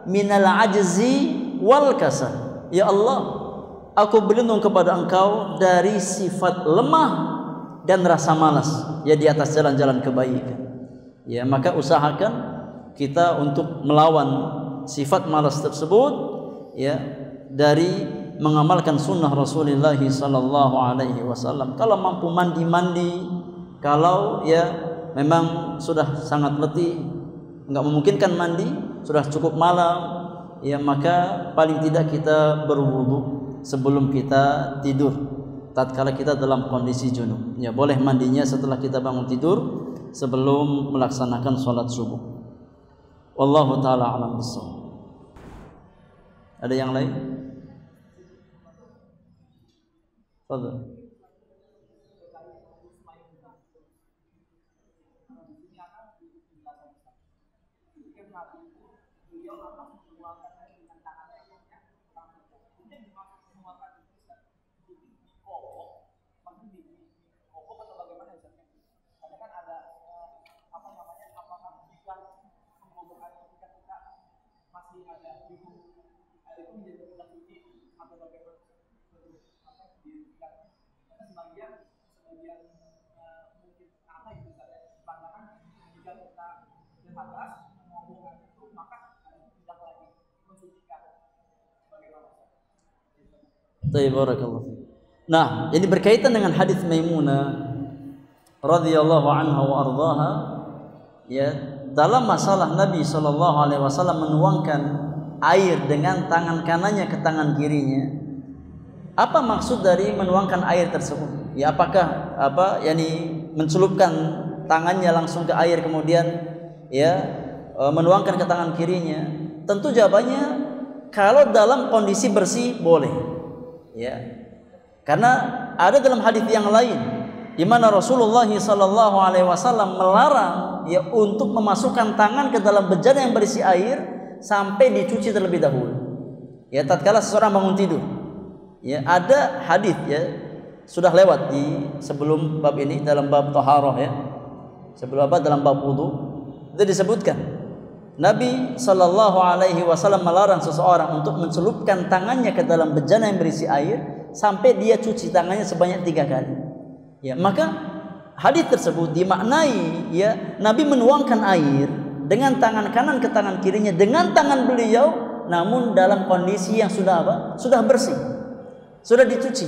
minal ajzi wal kasal. Ya Allah, aku berlindung kepada Engkau dari sifat lemah dan rasa malas, ya di atas jalan-jalan kebaikan. Ya, maka usahakan kita untuk melawan sifat malas tersebut, ya, dari mengamalkan sunnah Rasulullah sallallahu alaihi wasallam. Kalau mampu mandi, kalau ya memang sudah sangat letih, enggak memungkinkan mandi, sudah cukup malam, ya maka paling tidak kita berwudu sebelum kita tidur, tatkala kita dalam kondisi junub. Ya, boleh mandinya setelah kita bangun tidur sebelum melaksanakan sholat subuh. Wallahu taala alam bissawab. Ada yang lain? Fadhil. Nah, ini berkaitan dengan hadis Maimunah radhiyallahu anha wa ardhaha, ya, dalam masalah Nabi sallallahu alaihi wasallam menuangkan air dengan tangan kanannya ke tangan kirinya. Apa maksud dari menuangkan air tersebut? Ya, apakah mencelupkan tangannya langsung ke air kemudian ya menuangkan ke tangan kirinya? Tentu jawabannya kalau dalam kondisi bersih boleh. Ya, karena ada dalam hadis yang lain di mana Rasulullah sallallahu alaihi wasallam melarang ya untuk memasukkan tangan ke dalam bejana yang berisi air sampai dicuci terlebih dahulu. Ya, tatkala seseorang bangun tidur. Ya, ada hadis ya sudah lewat di sebelum bab ini dalam bab taharah ya. Sebelum dalam bab wudu itu disebutkan Nabi sallallahu alaihi wasallam melarang seseorang untuk mencelupkan tangannya ke dalam bejana yang berisi air sampai dia cuci tangannya sebanyak 3 kali. Ya, maka hadis tersebut dimaknai ya Nabi menuangkan air dengan tangan kanan ke tangan kirinya dengan tangan beliau, namun dalam kondisi yang sudah apa? Sudah bersih. Sudah dicuci.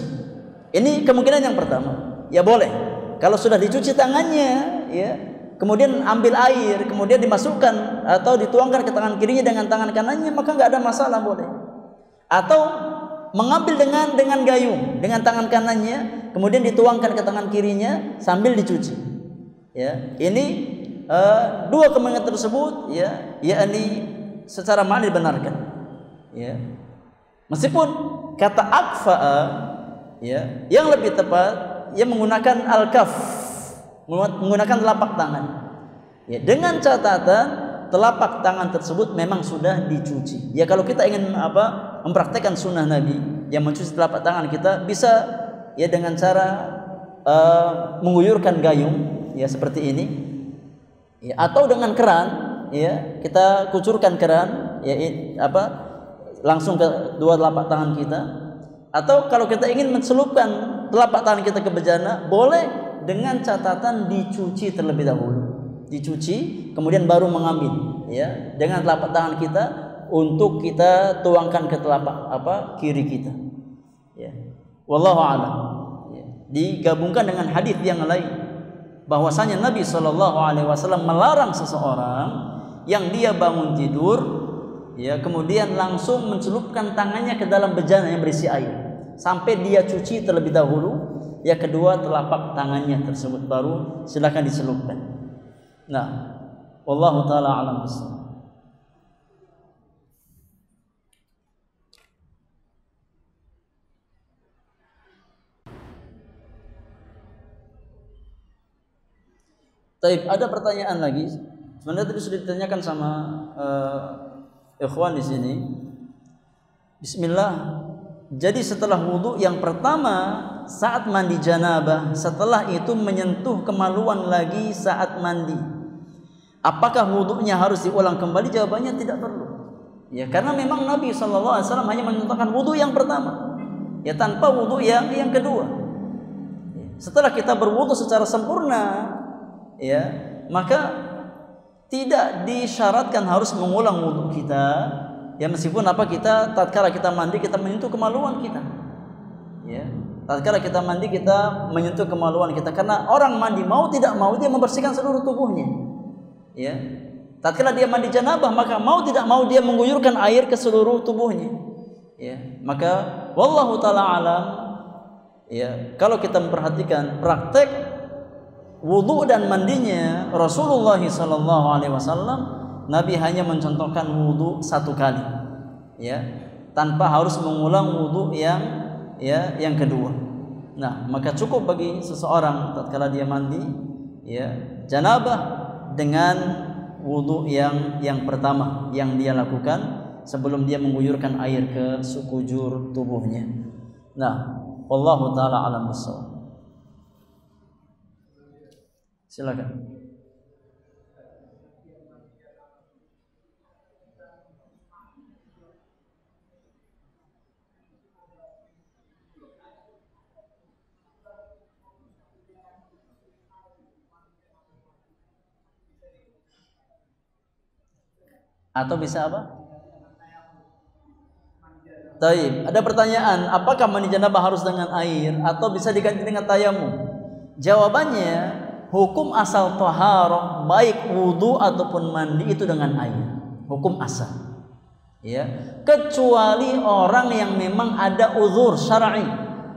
Ini kemungkinan yang pertama. Ya boleh. Kalau sudah dicuci tangannya, ya, kemudian ambil air, kemudian dimasukkan atau dituangkan ke tangan kirinya dengan tangan kanannya, maka nggak ada masalah, boleh. Atau mengambil dengan gayung dengan tangan kanannya, kemudian dituangkan ke tangan kirinya sambil dicuci. Ya, ini dua kemungkinan tersebut, ya, yakni secara makna dibenarkan. Ya, meskipun kata akfa'a, ya, yang lebih tepat, ia menggunakan al-kaf, menggunakan telapak tangan. Ya, dengan catatan telapak tangan tersebut memang sudah dicuci. Ya, kalau kita ingin mempraktekkan sunnah Nabi yang mencuci telapak tangan kita, bisa ya dengan cara mengguyurkan gayung ya seperti ini. Ya, atau dengan keran, ya, kita kucurkan keran ya langsung ke dua telapak tangan kita. Atau kalau kita ingin mencelupkan telapak tangan kita ke bejana, boleh dengan catatan dicuci terlebih dahulu. Dicuci kemudian baru mengambil ya dengan telapak tangan kita untuk kita tuangkan ke telapak kiri kita. Ya. Wallahu a'lam. Ya. Digabungkan dengan hadis yang lain bahwasanya Nabi sallallahu alaihi wasallam melarang seseorang yang dia bangun tidur ya kemudian langsung mencelupkan tangannya ke dalam bejana yang berisi air sampai dia cuci terlebih dahulu. Yang kedua, telapak tangannya tersebut baru silakan dicelupkan. Nah, wallahu taala alam bissawab. Taib, ada pertanyaan lagi. Sebenarnya tadi sudah ditanyakan sama ikhwan di sini. Bismillah. Jadi setelah wudu yang pertama saat mandi janabah, setelah itu menyentuh kemaluan lagi saat mandi. Apakah wudunya harus diulang kembali? Jawabannya tidak perlu. Ya, karena memang Nabi SAW hanya mencontohkan wudu yang pertama. Ya, tanpa wudu yang kedua. Setelah kita berwudu secara sempurna, ya, maka tidak disyaratkan harus mengulang wudu kita. Ya, meskipun kita tatkala kita mandi kita menyentuh kemaluan kita. Ya, tatkala kita mandi kita menyentuh kemaluan kita, karena orang mandi mau tidak mau dia membersihkan seluruh tubuhnya. Ya, tatkala dia mandi janabah maka mau tidak mau dia mengguyurkan air ke seluruh tubuhnya. Ya, maka wallahu taala alam. Ya, kalau kita memperhatikan praktek wudu dan mandinya Rasulullah SAW, Nabi hanya mencontohkan wudu satu kali, ya, tanpa harus mengulang wudu yang kedua. Nah, maka cukup bagi seseorang tatkala dia mandi, ya, janabah dengan wudu yang pertama yang dia lakukan sebelum dia mengguyurkan air ke sekujur tubuhnya. Nah, wallahu taala alam bissawab. Silakan. Atau bisa apa? Taib. Ada pertanyaan, apakah mandi janabah harus dengan air atau bisa diganti dengan tayamum? Jawabannya, hukum asal taharah baik wudu ataupun mandi itu dengan air. Hukum asal. Ya, kecuali orang yang memang ada uzur syar'i,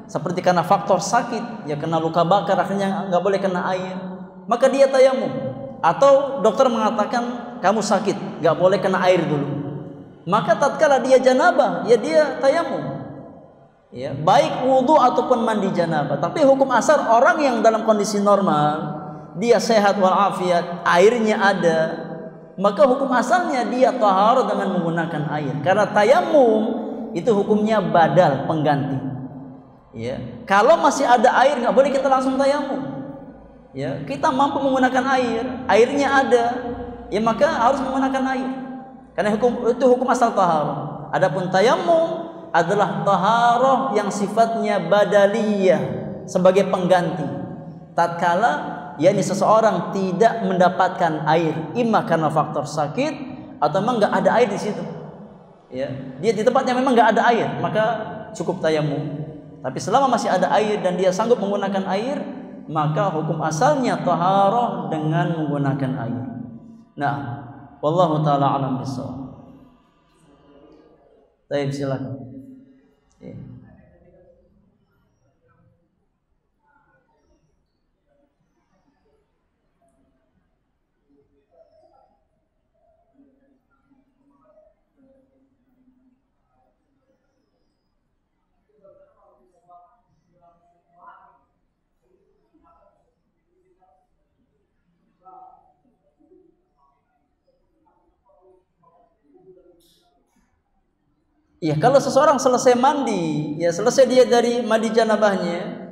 seperti karena faktor sakit, ya kena luka bakar akhirnya nggak boleh kena air, maka dia tayamum. Atau dokter mengatakan kamu sakit, nggak boleh kena air dulu, maka tatkala dia janabah, ya dia tayamum. Ya, baik wudu ataupun mandi janabah. Tapi hukum asal orang yang dalam kondisi normal, dia sehat walafiat, airnya ada, maka hukum asalnya dia taharah dengan menggunakan air. Karena tayamum itu hukumnya badal, pengganti. Ya, kalau masih ada air nggak boleh kita langsung tayamum. Ya, kita mampu menggunakan air, airnya ada, ya maka harus menggunakan air. Karena itu hukum asal taharah. Adapun tayamum adalah taharah yang sifatnya badaliyah, sebagai pengganti. Tatkala yakni seseorang tidak mendapatkan air, imma karena faktor sakit atau memang nggak ada air di situ. Ya, dia di tempatnya memang nggak ada air, maka cukup tayamum. Tapi selama masih ada air dan dia sanggup menggunakan air, maka hukum asalnya taharah dengan menggunakan air. Nah, wallahu taala alam bissawab. Baik, silakan. Ya. Ya, kalau seseorang selesai mandi, ya selesai dia dari mandi janabahnya,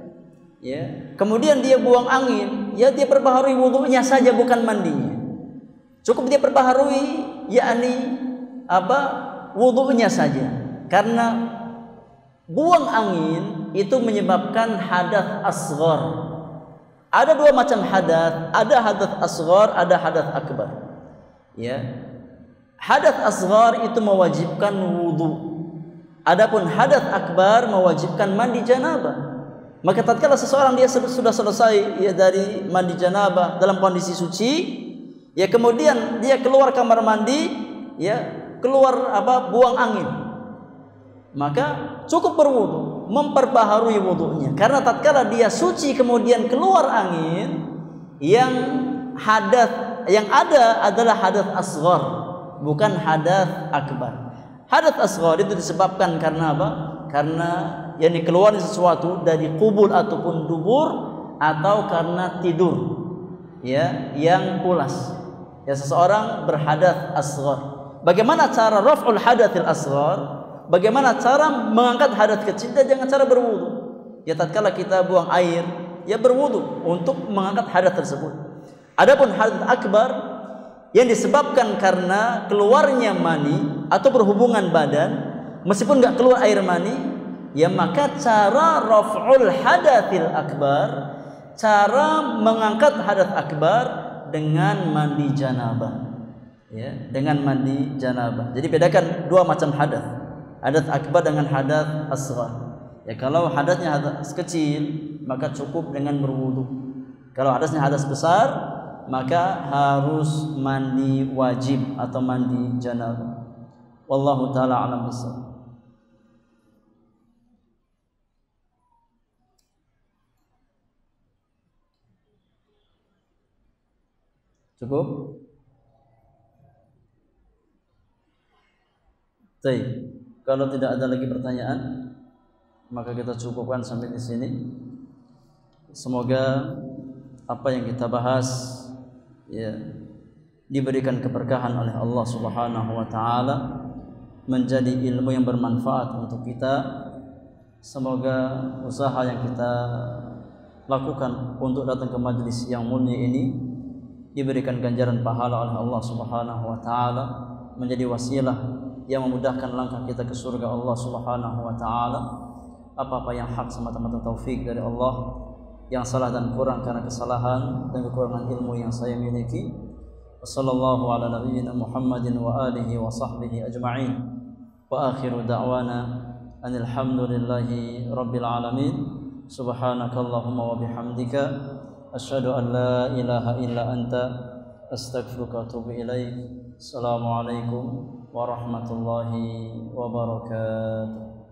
ya, kemudian dia buang angin, ya dia perbaharui wudunya saja, bukan mandinya. Cukup dia perbaharui, yakni wudunya saja. Karena buang angin itu menyebabkan hadas asghar. Ada dua macam hadas, ada hadas asghar, ada hadas akbar. Ya, hadas asghar itu mewajibkan wudu. Adapun hadas akbar mewajibkan mandi janabah. Maka tatkala seseorang dia sudah selesai ya dari mandi janabah dalam kondisi suci, ya kemudian dia keluar kamar mandi, ya keluar buang angin, maka cukup berwudu. memperbaharui wudunya. Karena tatkala dia suci kemudian keluar angin, yang ada adalah hadas asghar, bukan hadas akbar. Hadas asghar itu disebabkan karena apa? Karena yang dikeluarkan sesuatu dari kubul ataupun dubur, atau karena tidur, ya, yang pulas. Ya, seseorang berhadas asghar. Bagaimana cara raf'ul hadatsil asghar? Bagaimana cara mengangkat hadas kecil? Dan jangan cara berwudu. Ya, tatkala kita buang air, ya berwudu untuk mengangkat hadas tersebut. Adapun hadas akbar yang disebabkan karena keluarnya mani atau berhubungan badan, meskipun enggak keluar air mani, ya maka cara raf'ul hadatsil akbar, cara mengangkat hadas akbar dengan mandi janabah. Ya, dengan mandi janabah. Jadi bedakan dua macam hadas. Hadas akbar dengan hadas asghar. Ya, kalau hadasnya hadas kecil, maka cukup dengan berwudu. Kalau hadasnya hadas besar, maka harus mandi wajib atau mandi janabah. Wallahu taala a'lam bishawab. Cukup? Baik. Kalau tidak ada lagi pertanyaan, maka kita cukupkan sampai di sini. Semoga apa yang kita bahas, ya, diberikan keberkahan oleh Allah Subhanahu wa taala, menjadi ilmu yang bermanfaat untuk kita. Semoga usaha yang kita lakukan untuk datang ke majelis yang mulia ini diberikan ganjaran pahala oleh Allah Subhanahu wa taala, menjadi wasilah yang memudahkan langkah kita ke surga Allah Subhanahu wa taala. Apa-apa yang hak semata-mata taufik dari Allah, yang salah dan kurang karena kesalahan dan kekurangan ilmu yang saya miliki. Wassallallahu ala nabiyyina Muhammadin wa alihi wa sahbihi ajma'in. Wa akhiru da'wana anil hamdulillahi rabbil alamin. Subhanakallahumma wa bihamdika asyhadu an la ilaha illa anta astaghfiruka wa atubu ilaik. Assalamualaikum warahmatullahi wabarakatuh.